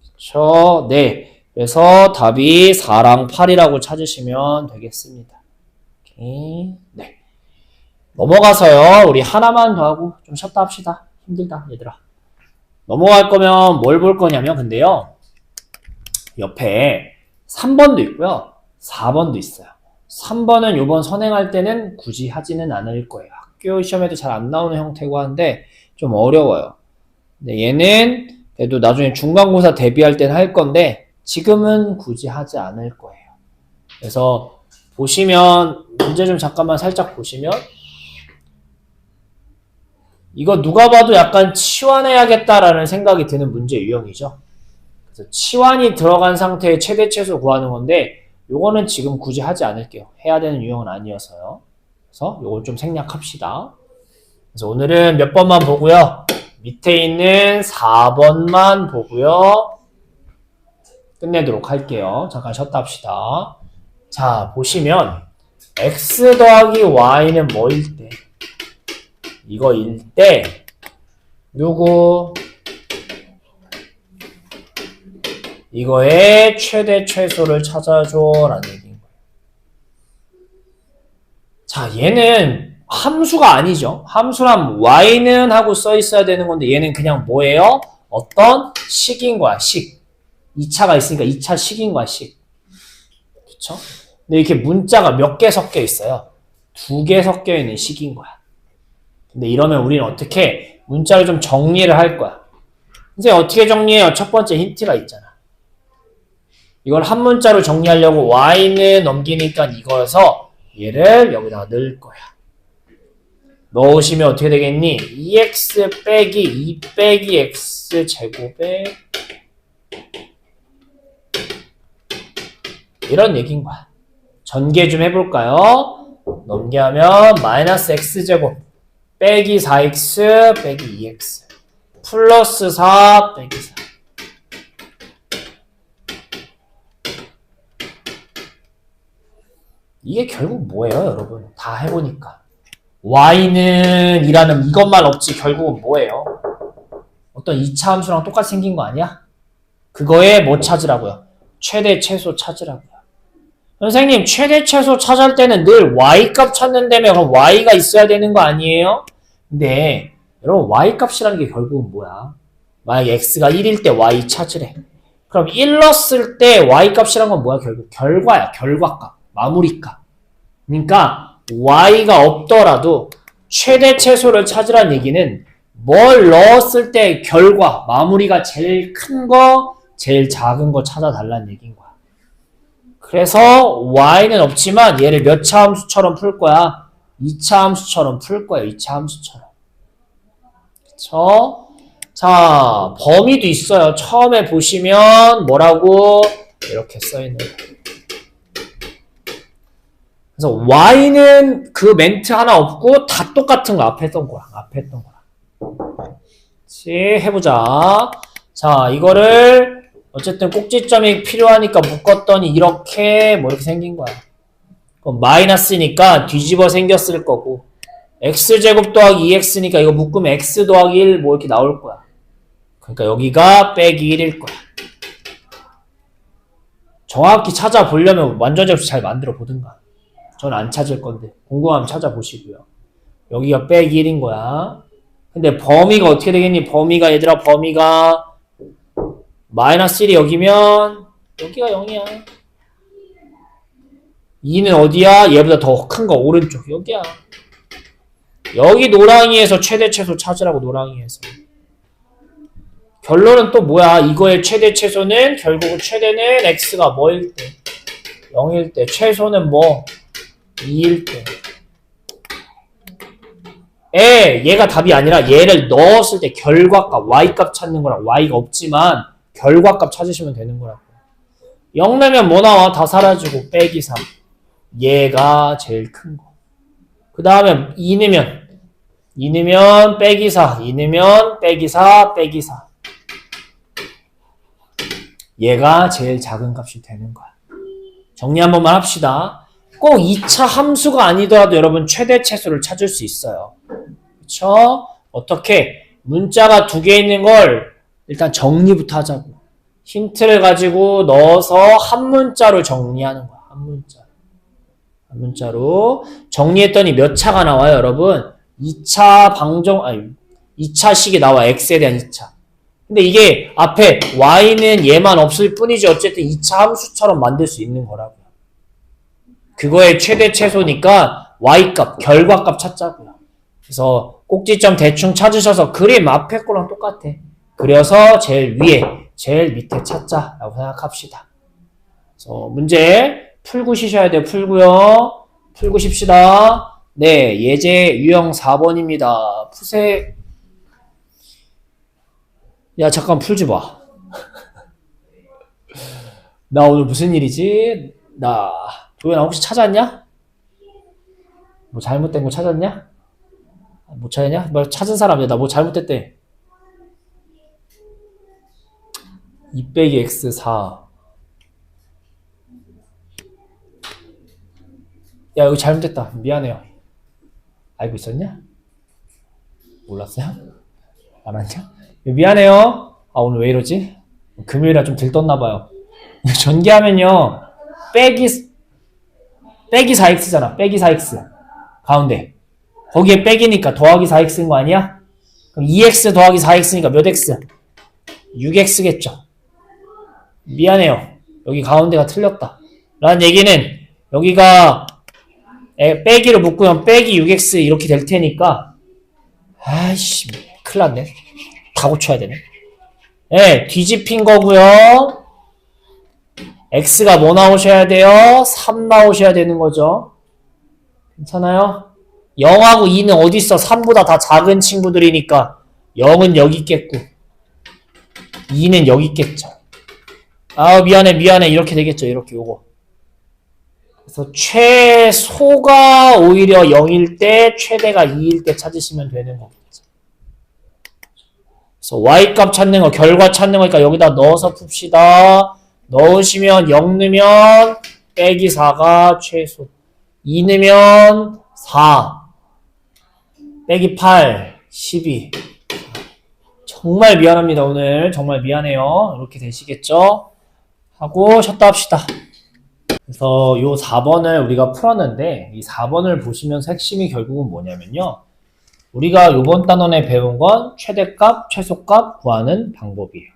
그렇죠? 네. 그래서 답이 4랑 8이라고 찾으시면 되겠습니다. 오케이. 네. 넘어가서요. 우리 하나만 더 하고 좀 쉬었다 합시다. 힘들다 얘들아. 넘어갈 거면 뭘 볼 거냐면 근데요. 옆에 3번도 있고요. 4번도 있어요. 3번은 요번 선행할 때는 굳이 하지는 않을 거예요. 학교 시험에도 잘 안 나오는 형태고 하는데 좀 어려워요. 근데 얘는 그래도 나중에 중간고사 대비할 때는 할 건데 지금은 굳이 하지 않을 거예요. 그래서 보시면 문제 좀 잠깐만 살짝 보시면 이거 누가 봐도 약간 치환해야겠다라는 생각이 드는 문제 유형이죠. 그래서 치환이 들어간 상태의 최대 최소 구하는 건데 요거는 지금 굳이 하지 않을게요. 해야 되는 유형은 아니어서요. 그래서 요걸 좀 생략합시다. 그래서 오늘은 몇 번만 보고요. 밑에 있는 4번만 보고요. 끝내도록 할게요. 잠깐 쉬었다 합시다. 자, 보시면 x 더하기 y는 뭐일 때? 이거일 때 누구? 이거의 최대 최소를 찾아줘 라는 얘기인 거예요. 자, 얘는 함수가 아니죠. 함수란 y는 하고 써 있어야 되는 건데 얘는 그냥 뭐예요? 어떤 식인 거야. 식. 2차가 있으니까 2차 식인 거야. 식. 그쵸? 근데 이렇게 문자가 몇 개 섞여 있어요. 2개 섞여 있는 식인 거야. 근데 이러면 우리는 어떻게 문자를 좀 정리를 할 거야. 선생님 어떻게 정리해요? 첫 번째 힌트가 있잖아. 이걸 한 문자로 정리하려고 y는 넘기니까 이거여서 얘를 여기다가 넣을 거야. 넣으시면 어떻게 되겠니? 2x 빼기 2 빼기 x 제곱에 이런 얘기인 거야. 전개 좀 해볼까요? 넘기하면 마이너스 x제곱 빼기 4x 빼기 2x 플러스 4 빼기 4 이게 결국 뭐예요, 여러분? 다 해보니까. y는 이라는 이것만 없지 결국은 뭐예요? 어떤 2차 함수랑 똑같이 생긴 거 아니야? 그거에 뭐 찾으라고요? 최대 최소 찾으라고요. 선생님, 최대 최소 찾을 때는 늘 y값 찾는다며 그럼 y가 있어야 되는 거 아니에요? 근데 여러분 y값이라는 게 결국은 뭐야? 만약에 x가 1일 때 y 찾으래. 그럼 1 넣었을 때 y값이란 건 뭐야? 결국 결과야. 결과값. 마무리값. 그러니까 y가 없더라도 최대 최소를 찾으라는 얘기는 뭘 넣었을 때 결과, 마무리가 제일 큰 거, 제일 작은 거 찾아달라는 얘기인 거야. 그래서 y는 없지만 얘를 몇 차 함수처럼 풀 거야? 2차 함수처럼 풀 거야. 2차 함수처럼. 그쵸? 자, 범위도 있어요. 처음에 보시면 뭐라고 이렇게 써있는 거예요. 그래서 y는 그 멘트 하나 없고 다 똑같은 거 앞에 했던 거랑 앞에 했던 거랑. 같이 해보자. 자, 이거를 어쨌든 꼭지점이 필요하니까 묶었더니 이렇게 뭐 이렇게 생긴 거야. 그럼 마이너스니까 뒤집어 생겼을 거고 x제곱 더하기 2x니까 이거 묶으면 x 더하기 1 뭐 이렇게 나올 거야. 그러니까 여기가 빼기 1일 거야. 정확히 찾아보려면 완전접수 잘 만들어 보든가. 전 안 찾을 건데 궁금하면 찾아보시고요. 여기가 빼기 1인 거야. 근데 범위가 어떻게 되겠니? 범위가 얘들아 범위가 마이너스 1이 여기면 여기가 0이야. 2는 어디야? 얘보다 더 큰 거 오른쪽 여기야. 여기 노랑이에서 최대 최소 찾으라고 노랑이에서. 결론은 또 뭐야? 이거의 최대 최소는 결국은 최대는 x가 뭐일 때? 0일 때. 최소는 뭐? 2일 때. 얘가 답이 아니라 얘를 넣었을 때 결과값, y값 찾는 거랑 y가 없지만 결과값 찾으시면 되는 거라고. 0 내면 뭐 나와? 다 사라지고 빼기 3. 얘가 제일 큰 거. 그 다음에 2 넣으면 빼기 4. 2 넣으면 빼기 4, 빼기 4. 얘가 제일 작은 값이 되는 거야. 정리 한 번만 합시다. 꼭 2차 함수가 아니더라도 여러분 최대 최소를 찾을 수 있어요. 그쵸? 어떻게? 문자가 2개 있는 걸 일단 정리부터 하자고. 힌트를 가지고 넣어서 한 문자로 정리하는 거야. 한 문자로. 정리했더니 몇 차가 나와요, 여러분? 2차 식이 나와. x에 대한 2차. 근데 이게 앞에 y는 얘만 없을 뿐이지 어쨌든 2차 함수처럼 만들 수 있는 거라고요. 그거의 최대 최소니까 y값, 결과값 찾자고요. 그래서 꼭지점 대충 찾으셔서 그림 앞에 거랑 똑같아. 그려서 제일 위에, 제일 밑에 찾자라고 생각합시다. 그래서 문제 풀고 쉬셔야 돼요. 풀고요. 풀고 쉽시다. 네, 예제 유형 4번입니다. 푸세. 야, 잠깐 풀지 마. 나 오늘 무슨 일이지? 도현아 혹시 찾았냐? 뭐 잘못된 거 찾았냐? 못 찾았냐? 뭐 찾은 사람이야. 나 뭐 잘못됐대. 2 빼기 x 4. 야, 여기 잘못됐다. 미안해요. 알고 있었냐? 몰랐어요? 알았냐? 미안해요. 아, 오늘 왜 이러지? 금요일이라 좀 들떴나봐요. 전개하면요. 빼기 4x잖아. 빼기 4x. 가운데. 거기에 빼기니까 더하기 4x인 거 아니야? 그럼 2x 더하기 4x니까 몇 x? 6x겠죠. 미안해요. 여기 가운데가 틀렸다. 라는 얘기는 여기가 빼기를 묶으면 빼기 6x 이렇게 될 테니까 아이씨 큰일 났네. 다 고쳐야 되네. 네, 뒤집힌 거고요. x가 뭐 나오셔야 돼요? 3 나오셔야 되는 거죠. 괜찮아요? 0하고 2는 어디 있어? 3보다 다 작은 친구들이니까 0은 여기 있겠고 2는 여기 있겠죠. 아, 미안해 이렇게 되겠죠. 이렇게 요거. 그래서 최소가 오히려 0일 때 최대가 2일 때 찾으시면 되는 거겠죠. 그래서 y값 찾는 거, 결과 찾는 거니까 여기다 넣어서 풉시다. 넣으시면 0 넣으면 빼기 4가 최소. 2 넣으면 4 빼기 8 12. 정말 미안합니다. 오늘 정말 미안해요. 이렇게 되시겠죠? 하고 쉬었다 합시다. 그래서 요 4번을 우리가 풀었는데 이 4번을 보시면서 핵심이 결국은 뭐냐면요. 우리가 요번 단원에 배운 건 최대값, 최소값 구하는 방법이에요.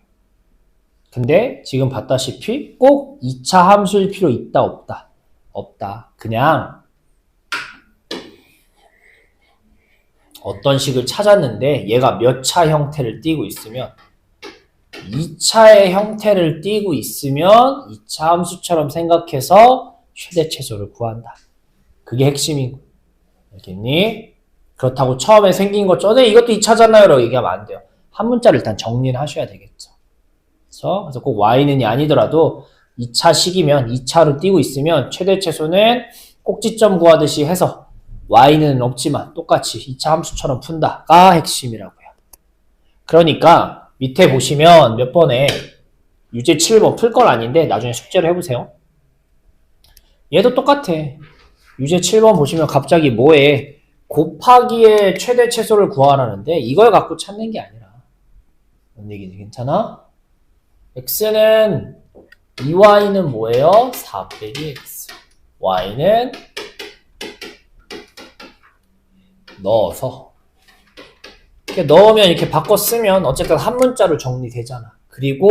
근데 지금 봤다시피 꼭 2차 함수일 필요 있다 없다? 없다. 그냥 어떤 식을 찾았는데 얘가 몇 차 형태를 띠고 있으면 2차의 형태를 띠고 있으면 2차 함수처럼 생각해서 최대 최소를 구한다. 그게 핵심이고. 알겠니? 그렇다고 처음에 생긴 거 전에 이것도 2차잖아요 라고 얘기하면 안 돼요. 한 문자를 일단 정리를 하셔야 되겠죠. 그래서 꼭 y는이 아니더라도 2차식이면 2차로 띄고 있으면 최대 최소는 꼭지점 구하듯이 해서 y는 없지만 똑같이 2차 함수처럼 푼다가 핵심이라고요. 그러니까 밑에 보시면 몇 번에 유제 7번 풀 건 아닌데 나중에 숙제를 해보세요. 얘도 똑같아. 유제 7번 보시면 갑자기 뭐에 곱하기의 최대 최소를 구하라는데 이걸 갖고 찾는 게 아니라 뭔 얘기지? 괜찮아? x는 2y는 뭐예요? 4 빼기 x. y는 넣어서 이렇게 넣으면 이렇게 바꿔 쓰면 어쨌든 한 문자로 정리되잖아. 그리고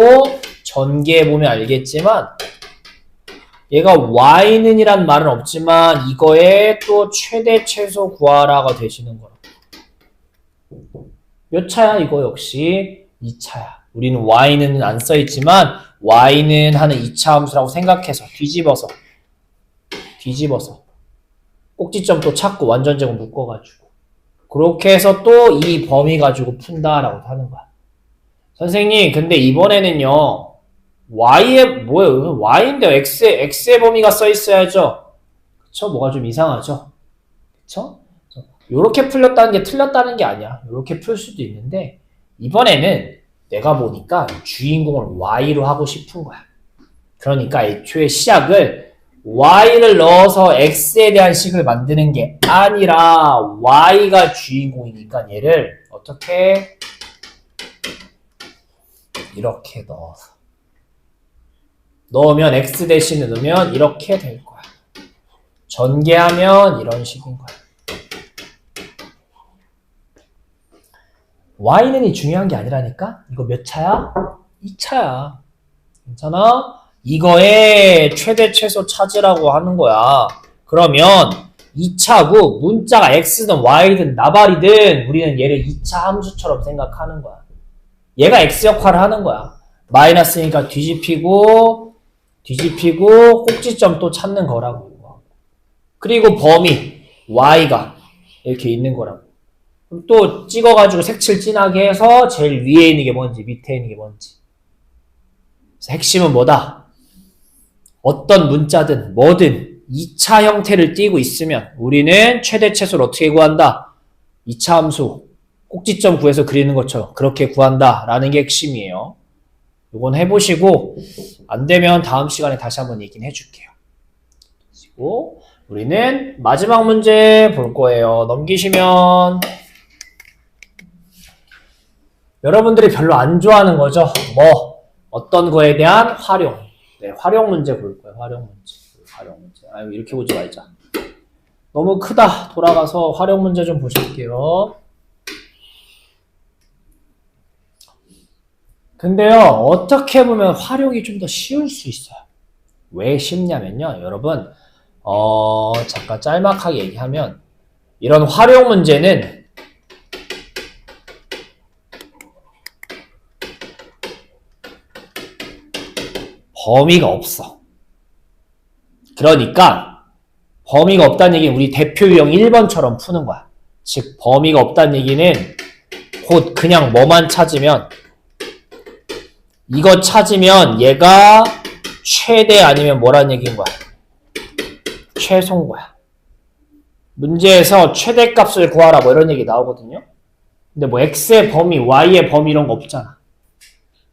전개해 보면 알겠지만 얘가 y는 이란 말은 없지만 이거에 또 최대 최소 구하라가 되시는 거라. 몇 차야? 이거 역시 2차야. 우리는 y는 안 써있지만 y는 하는 2차 함수라고 생각해서 뒤집어서 꼭지점 또 찾고 완전제곱 묶어가지고 그렇게 해서 또 이 범위 가지고 푼다라고 하는 거야. 선생님 근데 이번에는요 y의 뭐예요? y인데 x의 범위가 써 있어야죠. 그쵸? 뭐가 좀 이상하죠? 그쵸? 요렇게 풀렸다는 게 틀렸다는 게 아니야. 요렇게 풀 수도 있는데 이번에는 내가 보니까 주인공을 y로 하고 싶은 거야. 그러니까 애초에 시작을 y를 넣어서 x에 대한 식을 만드는 게 아니라 y가 주인공이니까 얘를 어떻게 이렇게 넣으면 x 대신에 넣으면 이렇게 될 거야. 전개하면 이런 식인 거야. y는이 중요한 게 아니라니까? 이거 몇 차야? 2차야. 괜찮아? 이거의 최대 최소 찾으라고 하는 거야. 그러면 2차고 문자가 x든 y든 나발이든 우리는 얘를 2차 함수처럼 생각하는 거야. 얘가 x 역할을 하는 거야. 마이너스니까 뒤집히고 꼭지점 또 찾는 거라고. 그리고 범위 y가 이렇게 있는 거라고. 그럼 또 찍어가지고 색칠 진하게 해서 제일 위에 있는 게 뭔지 밑에 있는 게 뭔지. 그래서 핵심은 뭐다? 어떤 문자든 뭐든 2차 형태를 띠고 있으면 우리는 최대 최소를 어떻게 구한다? 2차 함수 꼭지점 구해서 그리는 것처럼 그렇게 구한다 라는 게 핵심이에요. 이건 해보시고 안 되면 다음 시간에 다시 한번 얘기는 해줄게요. 그리고 우리는 마지막 문제 볼 거예요. 넘기시면 여러분들이 별로 안 좋아하는 거죠. 어떤 거에 대한 활용. 네, 활용 문제 볼 거예요. 활용 문제. 아유, 이렇게 보지 말자. 너무 크다. 돌아가서 활용 문제 좀 보실게요. 근데요, 어떻게 보면 활용이 좀 더 쉬울 수 있어요. 왜 쉽냐면요, 여러분, 잠깐 짤막하게 얘기하면, 이런 활용 문제는 범위가 없어. 그러니까 범위가 없다는 얘기는 우리 대표 유형 1번처럼 푸는 거야. 즉 범위가 없다는 얘기는 곧 그냥 뭐만 찾으면 이거 찾으면 얘가 최대 아니면 뭐라는 얘기인 거야. 최소인 거야. 문제에서 최대값을 구하라 뭐 이런 얘기 나오거든요. 근데 뭐 x의 범위, y의 범위 이런 거 없잖아.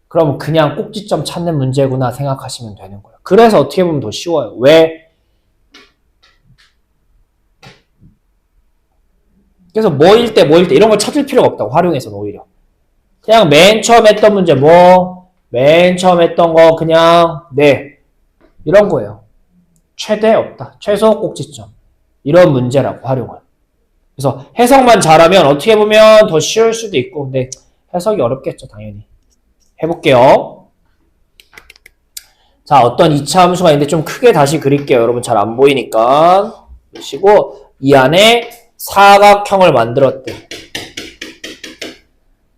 그럼 그냥 꼭지점 찾는 문제구나 생각하시면 되는 거예요. 그래서 어떻게 보면 더 쉬워요. 왜? 그래서 뭐일 때 이런 걸 찾을 필요가 없다고 활용해서는 오히려. 그냥 맨 처음 했던 문제 맨 처음 했던 거 그냥 이런 거예요. 최대 없다. 최소 꼭지점. 이런 문제라고 활용을. 그래서 해석만 잘하면 어떻게 보면 더 쉬울 수도 있고 근데 해석이 어렵겠죠 당연히. 해볼게요. 자 어떤 2차 함수가 있는데 좀 크게 다시 그릴게요. 여러분 잘 안 보이니까. 보시고 이 안에 사각형을 만들었대.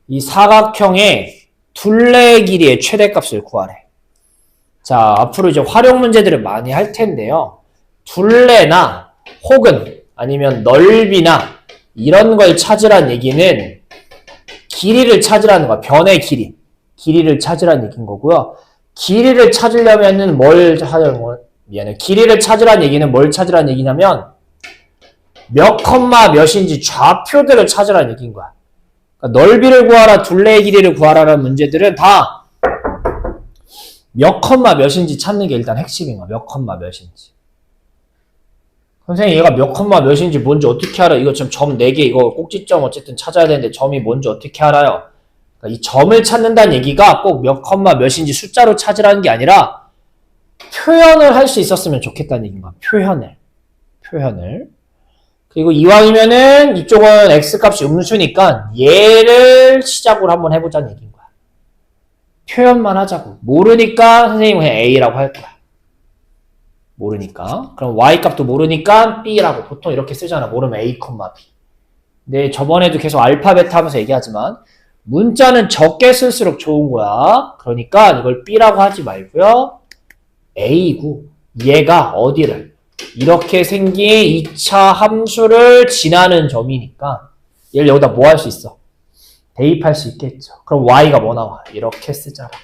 이 사각형의 둘레 길이의 최대값을 구하래. 자 앞으로 이제 활용 문제들을 많이 할 텐데요. 둘레나 혹은 아니면 넓이나 이런 걸 찾으란 얘기는 길이를 찾으라는 거야. 변의 길이를 찾으라는 얘기인 거고요. 길이를 찾으려면은 길이를 찾으라는 얘기는 뭘 찾으라는 얘기냐면 몇 컴마 몇인지 좌표들을 찾으라는 얘기인 거야. 그러니까 넓이를 구하라, 둘레의 길이를 구하라라는 문제들은 다 몇 컴마 몇인지 찾는 게 일단 핵심인 거야. 몇 컴마 몇인지. 선생님 얘가 몇 컴마 몇인지 뭔지 어떻게 알아? 이거 지금 점 4개 이거 꼭지점 어쨌든 찾아야 되는데 점이 뭔지 어떻게 알아요? 그러니까 이 점을 찾는다는 얘기가 꼭 몇 컴마 몇인지 숫자로 찾으라는 게 아니라 표현을 할 수 있었으면 좋겠다는 얘기인 거야. 표현을. 그리고 이왕이면은 이쪽은 x값이 음수니까 얘를 시작으로 한번 해보자는 얘기인 거야. 표현만 하자고. 모르니까 선생님은 그냥 a라고 할 거야. 모르니까. 그럼 y값도 모르니까 b라고 보통 이렇게 쓰잖아. 모르면 a, b. 근데 저번에도 계속 알파, 베타 하면서 얘기하지만 문자는 적게 쓸수록 좋은 거야. 그러니까 이걸 b라고 하지 말고요. a고 얘가 어디를 이렇게 생긴 2차 함수를 지나는 점이니까 얘를 여기다 뭐 할 수 있어? 대입할 수 있겠죠. 그럼 y가 뭐 나와? 이렇게 쓰자라고요.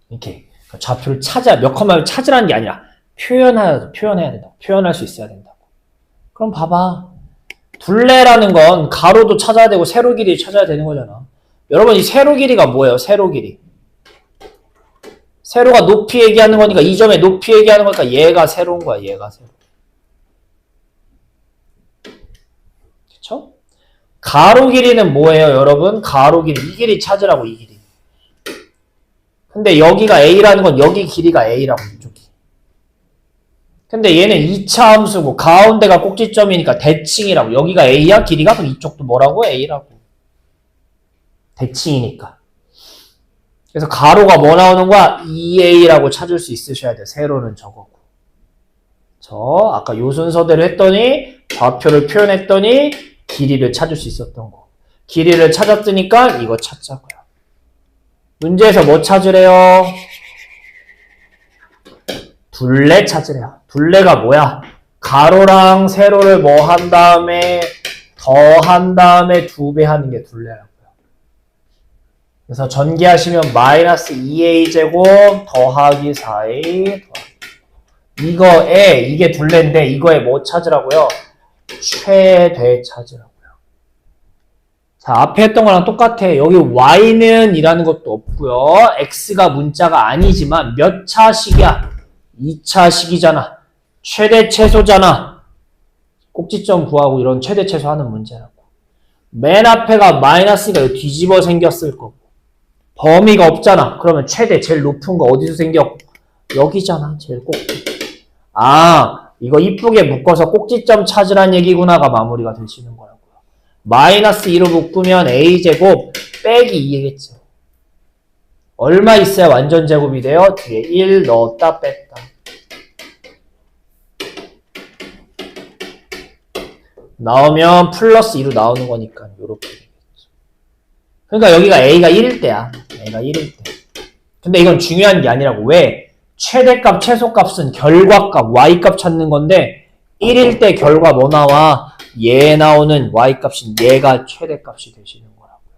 이렇게 좌표를 몇 컴마를 찾으라는 게 아니라 표현해야 된다. 표현할 수 있어야 된다고. 그럼 봐봐. 둘레라는 건 가로도 찾아야 되고 세로 길이 찾아야 되는 거잖아. 여러분 이 세로 길이가 뭐예요? 세로 길이. 세로가 높이 얘기하는 거니까 이 점의 높이 얘기하는 거니까 얘가 세로인 거야. 얘가 세로. 그쵸? 가로 길이는 뭐예요, 여러분? 가로 길이. 이 길이 찾으라고, 이 길이. 근데 여기가 A라는 건 여기 길이가 A라고, 이쪽이. 근데 얘는 2차 함수고 가운데가 꼭지점이니까 대칭이라고. 여기가 A야? 길이가? 그럼 이쪽도 뭐라고? A라고. 대칭이니까. 그래서 가로가 뭐 나오는 거야? 2A라고 찾을 수 있으셔야 돼. 세로는 저거고. 아까 요 순서대로 했더니 좌표를 표현했더니 길이를 찾을 수 있었던 거. 길이를 찾았으니까 이거 찾자고요. 문제에서 뭐 찾으래요? 둘레 찾으래요. 둘레가 뭐야? 가로랑 세로를 뭐 한 다음에 더한 다음에 2배 하는 게 둘레라고요. 그래서 전개하시면 마이너스 2a제곱 더하기 4a 이게 둘레인데 이거에 뭐 찾으라고요? 최대 찾으라고요. 자, 앞에 했던 거랑 똑같아. 여기 y는 이라는 것도 없고요. x가 문자가 아니지만 몇 차식이야? 2차식이잖아. 최대 최소잖아. 꼭지점 구하고 이런 최대 최소 하는 문제라고. 맨 앞에가 마이너스가 뒤집어 생겼을 거고. 범위가 없잖아. 그러면 최대 제일 높은 거 어디서 생겨? 여기잖아. 제일 꼭지. 이거 이쁘게 묶어서 꼭지점 찾으란 얘기구나가 마무리가 되시는 거라고요. 마이너스 2로 묶으면 a제곱 빼기 2겠죠. 얼마 있어야 완전 제곱이 돼요? 뒤에 1 넣었다 뺐다. 나오면 플러스 2로 나오는 거니까 이렇게 되겠죠. 그러니까 여기가 a가 1일 때야. a가 1일 때. 근데 이건 중요한 게 아니라고. 왜? 최대값, 최소값은 결과값, y값 찾는 건데 1일 때 결과 뭐 나와? 얘 나오는 y값인 얘가 최대값이 되시는 거라고요.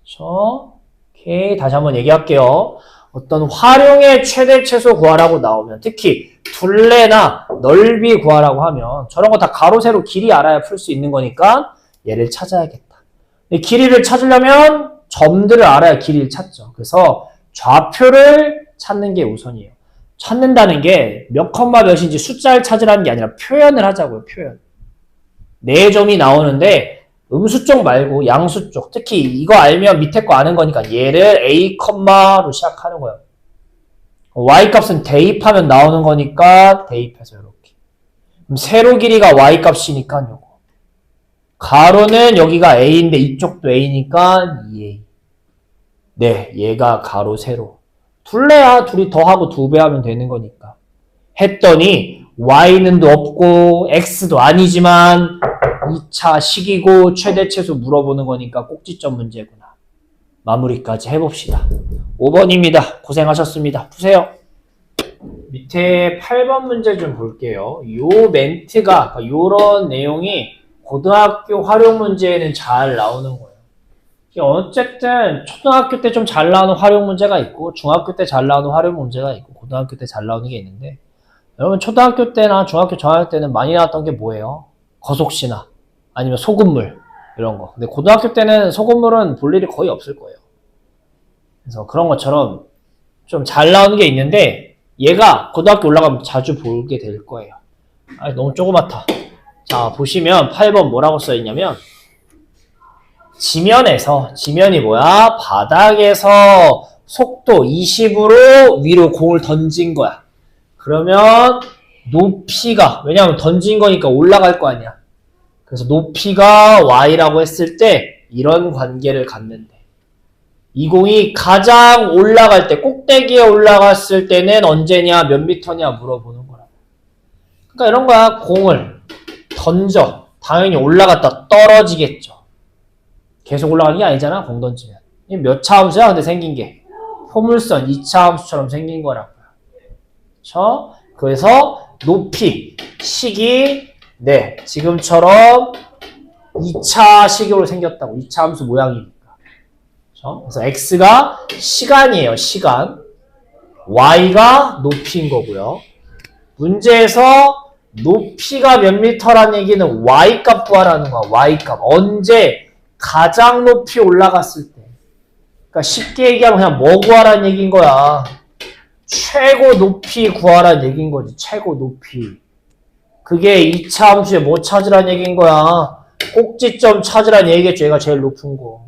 그렇죠? 오케이. 다시 한번 얘기할게요. 어떤 활용의 최대, 최소 구하라고 나오면 특히 둘레나 넓이 구하라고 하면 저런 거 다 가로, 세로 길이 알아야 풀 수 있는 거니까 얘를 찾아야겠다. 길이를 찾으려면 점들을 알아야 길이를 찾죠. 그래서 좌표를 찾는 게 우선이에요. 찾는다는 게 몇 컴마 몇인지 숫자를 찾으라는 게 아니라 표현을 하자고요. 표현. 4점이 나오는데 음수 쪽 말고 양수 쪽. 특히 이거 알면 밑에 거 아는 거니까 얘를 A, 로 시작하는 거예요. Y 값은 대입하면 나오는 거니까 대입해서 이렇게. 그럼 세로 길이가 Y 값이니까 요거. 가로는 여기가 A인데 이쪽도 A니까 2A. 네, 얘가 가로 세로. 둘레야 둘이 더하고 2배 하면 되는 거니까. 했더니 Y는도 없고 X도 아니지만 2차 식이고 최대체수 물어보는 거니까 꼭지점 문제구나. 마무리까지 해봅시다. 5번입니다. 고생하셨습니다. 푸세요. 밑에 8번 문제 좀 볼게요. 요 멘트가, 요런 내용이 고등학교 활용 문제에는 잘 나오는 거예요. 어쨌든 초등학교 때 좀 잘 나오는 활용 문제가 있고 중학교 때 잘 나오는 활용 문제가 있고 고등학교 때 잘 나오는 게 있는데 여러분 초등학교 때나 중학교 저학년 때는 많이 나왔던 게 뭐예요? 거속신화 아니면 소금물 이런 거. 근데 고등학교 때는 소금물은 볼 일이 거의 없을 거예요. 그래서 그런 것처럼 좀 잘 나오는 게 있는데 얘가 고등학교 올라가면 자주 보게 될 거예요. 아, 너무 조그맣다. 자, 보시면 8번 뭐라고 써있냐면 지면이 뭐야? 바닥에서 속도 20으로 위로 공을 던진 거야. 그러면 높이가, 왜냐하면 던진 거니까 올라갈 거 아니야. 그래서 높이가 y라고 했을 때 이런 관계를 갖는데 이 공이 가장 올라갈 때, 꼭대기에 올라갔을 때는 언제냐, 몇 미터냐 물어보는 거라. 그러니까 이런 거야. 공을 던져. 당연히 올라갔다 떨어지겠죠. 계속 올라가는 게 아니잖아, 공 던지면. 몇 차 함수야, 근데 생긴 게. 포물선 2차 함수처럼 생긴 거라고요. 그렇죠? 그래서 높이, 식이, 네, 지금처럼 2차 식으로 생겼다고. 2차 함수 모양이니까. 그렇죠? 그래서 x가 시간이에요, 시간. y가 높이인 거고요. 문제에서 높이가 몇 미터라는 얘기는 y값 구하라는 거야, y값. 언제? 가장 높이 올라갔을 때. 그러니까 쉽게 얘기하면 그냥 뭐 구하라는 얘기인 거야. 최고 높이 구하라는 얘기인 거지. 최고 높이. 그게 2차 함수에 뭐 찾으라는 얘기인 거야. 꼭지점 찾으라는 얘기겠죠. 얘가 제일 높은 거.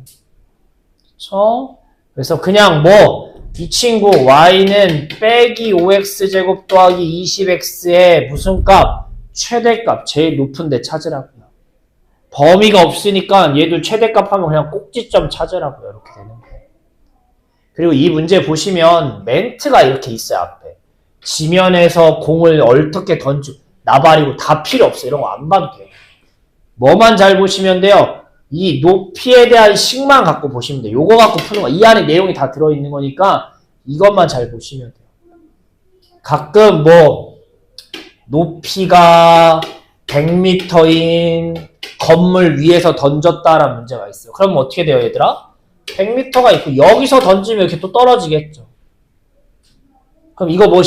그쵸? 그래서 그냥 뭐 이 친구 y는 빼기 5x제곱 더하기 20x의 무슨 값? 최대값. 제일 높은 데 찾으라고요. 범위가 없으니까 얘도 최대값 하면 그냥 꼭지점 찾으라고요. 이렇게 되는 거예요. 그리고 이 문제 보시면 멘트가 이렇게 있어요. 앞에. 지면에서 공을 어떻게 나발이고 다 필요 없어요. 이런 거 안 봐도 돼요. 뭐만 잘 보시면 돼요. 이 높이에 대한 식만 갖고 보시면 돼요. 요거 갖고 푸는 거. 이 안에 내용이 다 들어있는 거니까 이것만 잘 보시면 돼요. 가끔 뭐 높이가 100m인 건물 위에서 던졌다라는 문제가 있어요. 그러면 어떻게 돼요, 얘들아? 100m가 있고 여기서 던지면 이렇게 또 떨어지겠죠. 그럼 이거 뭐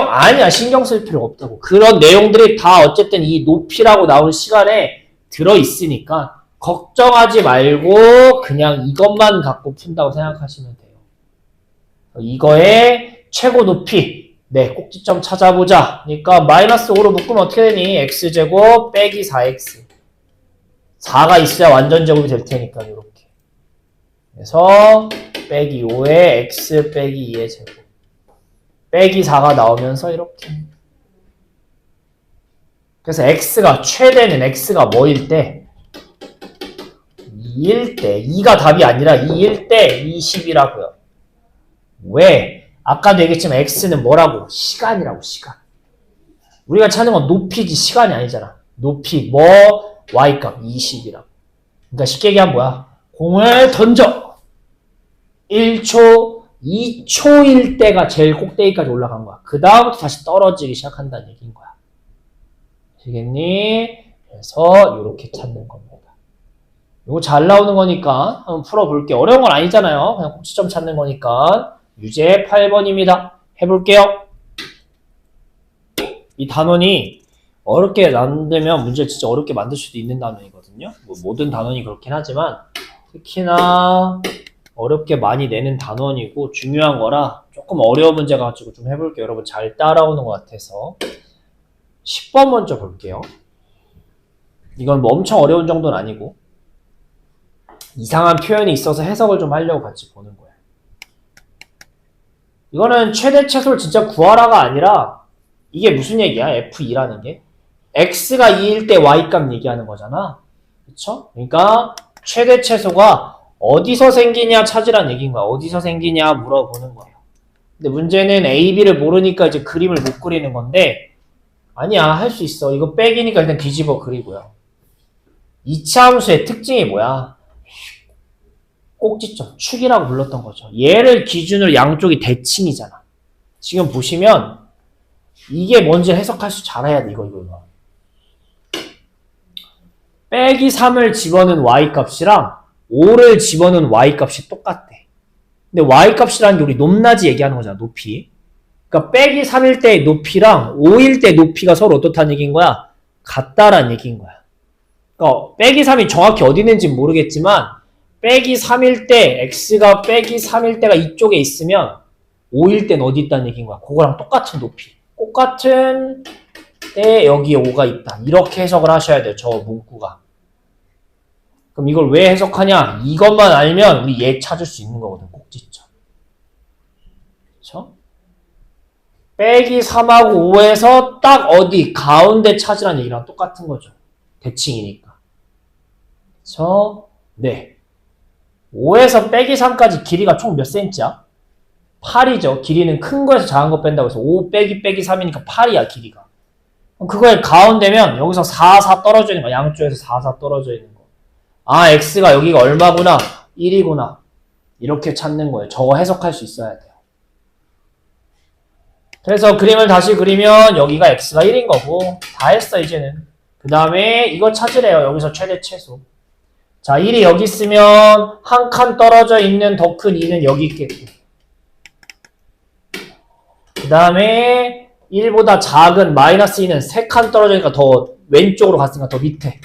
아니야. 신경 쓸 필요 없다고. 그런 내용들이 다 어쨌든 이 높이라고 나올 시간에 들어있으니까 걱정하지 말고 그냥 이것만 갖고 푼다고 생각하시면 돼요. 이거의 최고 높이. 네, 꼭지점 찾아보자. 그러니까 마이너스 5로 묶으면 어떻게 되니? x제곱 빼기 4x. 4가 있어야 완전 제곱이 될 테니까 이렇게. 그래서 빼기 5에 x 빼기 2의 제곱. 빼기 4가 나오면서 이렇게. 그래서 최대는 x가 뭐일 때? 2일 때. 2가 답이 아니라 2일 때 20이라고요. 왜? 아까도 얘기했지만 x는 뭐라고? 시간이라고, 시간. 우리가 찾는 건 높이지 시간이 아니잖아. 높이, y값 20이라고. 그러니까 쉽게 얘기하면 뭐야? 공을 던져. 1초, 2초일 때가 제일 꼭대기까지 올라간 거야. 그 다음부터 다시 떨어지기 시작한다는 얘기인 거야. 아시겠니? 그래서 이렇게 찾는 겁니다. 이거 잘 나오는 거니까 한번 풀어볼게요. 어려운 건 아니잖아요. 그냥 꼭지점 찾는 거니까. 유제 8번입니다. 해볼게요. 이 단원이 어렵게 만들면 문제를 진짜 어렵게 만들 수도 있는 단원이거든요. 뭐 모든 단원이 그렇긴 하지만 특히나 어렵게 많이 내는 단원이고 중요한 거라 조금 어려운 문제 가지고 좀 해볼게요. 여러분 잘 따라오는 것 같아서. 10번 먼저 볼게요. 이건 뭐 엄청 어려운 정도는 아니고 이상한 표현이 있어서 해석을 좀 하려고 같이 보는 거예요. 이거는 최대 최소를 진짜 구하라가 아니라 이게 무슨 얘기야? F2라는 게 X가 2일 때 Y값 얘기하는 거잖아. 그쵸? 그러니까 최대 최소가 어디서 생기냐 찾으란 얘기인 거야. 어디서 생기냐 물어보는 거예요. 근데 문제는 A, B를 모르니까 이제 그림을 못 그리는 건데 아니야, 할 수 있어. 이거 빼기니까 일단 뒤집어 그리고요. 이차 함수의 특징이 뭐야? 꼭지점, 축이라고 불렀던 거죠. 얘를 기준으로 양쪽이 대칭이잖아. 지금 보시면 이게 뭔지 해석할 수 잘해야 돼. 이거. 빼기 3을 집어넣은 Y값이랑 5를 집어넣은 Y값이 똑같대. 근데 Y값이라는 게 우리 높낮이 얘기하는 거잖아. 높이. 그러니까 빼기 3일 때의 높이랑 5일 때 높이가 서로 어떻다는 얘기인 거야? 같다라는 얘기인 거야. 그러니까 빼기 3이 정확히 어디 있는지 모르겠지만 빼기 3일 때 X가 빼기 3일 때가 이쪽에 있으면 5일 때는 어디 있다는 얘기인 거야. 그거랑 똑같은 높이. 똑같은 때 여기에 5가 있다. 이렇게 해석을 하셔야 돼요. 저 문구가. 그럼 이걸 왜 해석하냐? 이것만 알면 우리 얘 찾을 수 있는 거거든. 꼭지점. 그쵸? 빼기 3하고 5에서 딱 어디 가운데 찾으라는 얘기랑 똑같은 거죠. 대칭이니까. 그쵸? 네. 5에서 빼기 3까지 길이가 총 몇 cm야? 8이죠. 길이는 큰 거에서 작은 거 뺀다고 해서 5 빼기 3이니까 8이야, 길이가. 그럼 그거의 가운데면 여기서 4, 4 떨어져 있는 거. 양쪽에서 4, 4 떨어져 있는 거. 아, x가 여기가 얼마구나? 1이구나. 이렇게 찾는 거예요. 저거 해석할 수 있어야 돼요. 그래서 그림을 다시 그리면 여기가 x가 1인 거고 다 했어 이제는. 그 다음에 이거 찾으래요. 여기서 최대 최소. 자, 1이 여기 있으면 한 칸 떨어져 있는 더 큰 2는 여기 있겠고 그 다음에 1보다 작은 마이너스 2는 3칸 떨어지니까 더 왼쪽으로 갔으니까 더 밑에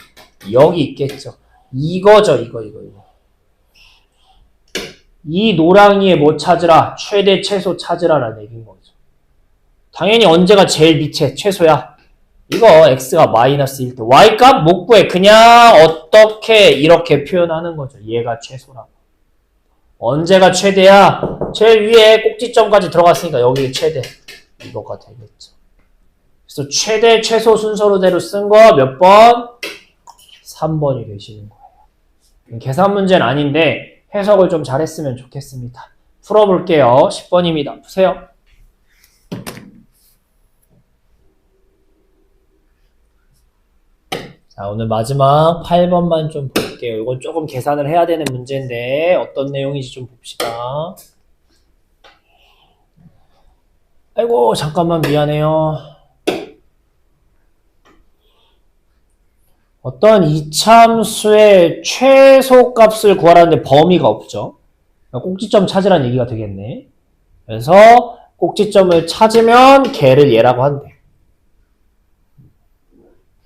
여기 있겠죠. 이거죠. 이거. 이 노랑이에 뭐 찾으라? 최대 최소 찾으라라는 얘기인 거죠. 당연히 언제가 제일 밑에 최소야? 이거 x가 마이너스 1때 y값 못 구해. 그냥 어떻게 이렇게 표현하는 거죠. 얘가 최소라고. 언제가 최대야? 제일 위에 꼭지점까지 들어갔으니까 여기 최대. 이거가 되겠죠. 그래서 최대 최소 순서로대로 쓴 거 몇 번? 3번이 되시는 거예요. 계산 문제는 아닌데 해석을 좀 잘했으면 좋겠습니다. 풀어볼게요. 10번입니다. 푸세요. 자, 오늘 마지막 8번만 좀 볼게요. 이건 조금 계산을 해야 되는 문제인데 어떤 내용인지 좀 봅시다. 아이고, 잠깐만 미안해요. 어떤 이차함수의 최소값을 구하라는데 범위가 없죠. 꼭지점 찾으라는 얘기가 되겠네. 그래서 꼭지점을 찾으면 걔를 얘라고 한대.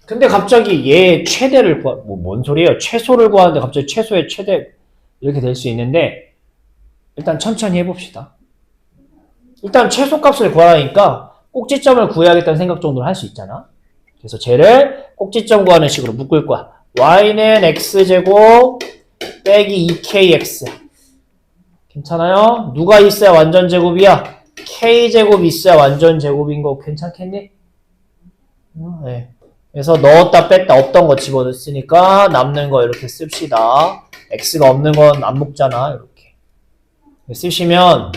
근데 갑자기 얘 최대를 뭔 소리예요? 최소를 구하는데 갑자기 최소의 최대 이렇게 될 수 있는데 일단 천천히 해봅시다. 일단 최소값을 구하라니까 꼭지점을 구해야겠다는 생각 정도는 할 수 있잖아. 그래서 쟤를 꼭지점 구하는 식으로 묶을 거야. y는 x제곱 빼기 2kx. 괜찮아요? 누가 있어야 완전 제곱이야? k제곱 있어야 완전 제곱인 거 괜찮겠니? 네. 그래서 넣었다 뺐다 없던 거 집어넣었으니까 남는 거 이렇게 씁시다. x가 없는 건 안 묶잖아. 이렇게 쓰시면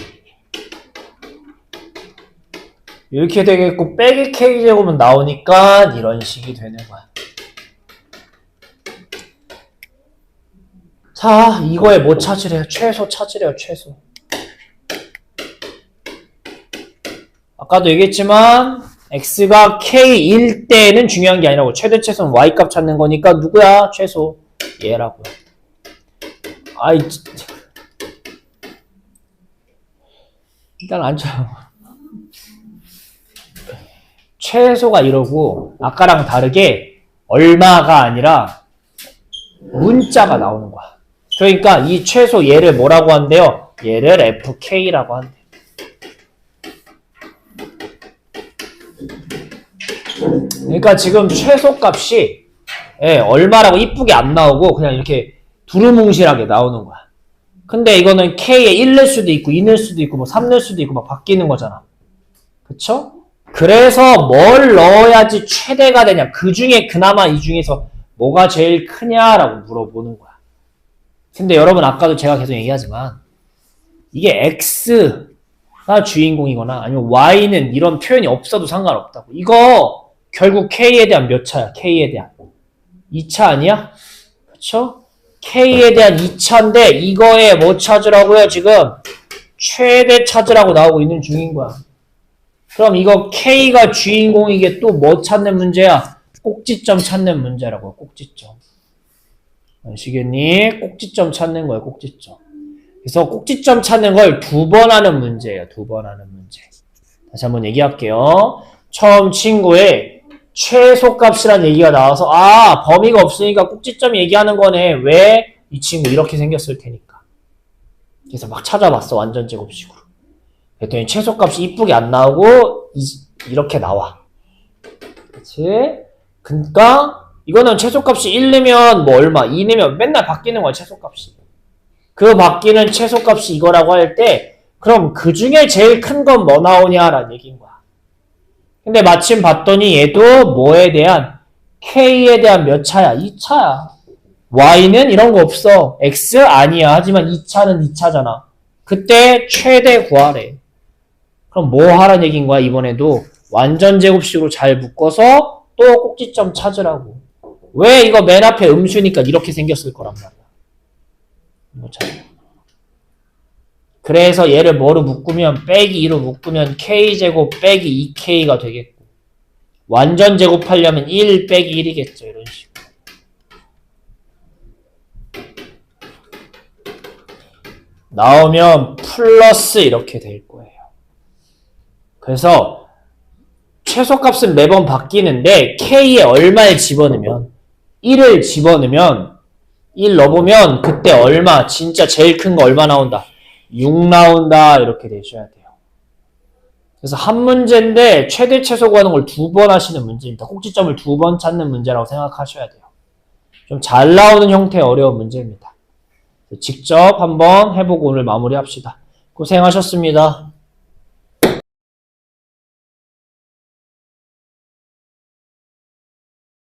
이렇게 되겠고 빼기 k제곱은 나오니까 이런 식이 되는 거야. 자, 이거에 뭐 찾으래요? 최소 찾으래요. 최소. 아까도 얘기했지만 x가 k일 때는 중요한 게 아니라고. 최대 최소는 y값 찾는 거니까 누구야? 최소. 얘라고요. 아이, 일단 앉아요. 최소가 이러고 아까랑 다르게 얼마가 아니라 문자가 나오는 거야. 그러니까 이 최소 얘를 뭐라고 한대요? 얘를 fk라고 한대요. 그러니까 지금 최소값이 얼마라고 이쁘게 안 나오고 그냥 이렇게 두루뭉실하게 나오는 거야. 근데 이거는 K에 1 낼 수도 있고 2 낼 수도 있고 뭐 3 낼 수도 있고 막 바뀌는 거잖아. 그쵸? 그래서 뭘 넣어야지 최대가 되냐. 그 중에 그나마 이 중에서 뭐가 제일 크냐라고 물어보는 거야. 근데 여러분 아까도 제가 계속 얘기하지만 이게 X가 주인공이거나 아니면 Y는 이런 표현이 없어도 상관없다고. 이거 결국 K에 대한 몇 차야? K에 대한 2차 아니야? 그쵸? K에 대한 2차인데 이거에 뭐 찾으라고요? 지금 최대 찾으라고 나오고 있는 중인 거야. 그럼 이거 K가 주인공이게 또 뭐 찾는 문제야? 꼭지점 찾는 문제라고요. 꼭지점. 아시겠니? 꼭지점 찾는 거예요. 꼭지점. 그래서 꼭지점 찾는 걸 2번 하는 문제예요. 2번 하는 문제. 다시 한번 얘기할게요. 처음 친구의 최소값이라는 얘기가 나와서 범위가 없으니까 꼭지점 얘기하는 거네. 왜? 이 친구 이렇게 생겼을 테니까. 그래서 막 찾아봤어. 완전 제곱식으로. 그랬더니 최소값이 이쁘게 안 나오고 이렇게 나와. 그렇지? 그러니까 이거는 최소값이 1 내면 뭐 얼마, 2 내면 맨날 바뀌는 거야. 최소값이. 그 바뀌는 최소값이 이거라고 할 때 그럼 그 중에 제일 큰 건 뭐 나오냐라는 얘기인 거야. 근데 마침 봤더니 얘도 뭐에 대한 K에 대한 몇 차야? 2차야. Y는 이런 거 없어. X 아니야. 하지만 2차는 2차잖아. 그때 최대 구하래. 그럼 뭐 하라는 얘기인 거야? 이번에도 완전 제곱식으로 잘 묶어서 또 꼭지점 찾으라고. 왜? 이거 맨 앞에 음수니까 이렇게 생겼을 거란 말이야. 그래서 얘를 뭐로 묶으면 빼기 2로 묶으면 K제곱 빼기 2K가 되겠고 완전 제곱하려면 1 빼기 1이겠죠. 이런 식으로. 나오면 플러스 이렇게 될 거예요. 그래서 최소값은 매번 바뀌는데 K에 얼마를 집어넣으면 1을 집어넣으면 1 넣어보면 그때 얼마 진짜 제일 큰 거 얼마 나온다? 6 나온다. 이렇게 되셔야 돼요. 그래서 한 문제인데 최대 최소 구하는 걸 2번 하시는 문제입니다. 꼭지점을 2번 찾는 문제라고 생각하셔야 돼요. 좀 잘 나오는 형태의 어려운 문제입니다. 직접 한번 해보고 오늘 마무리합시다. 고생하셨습니다.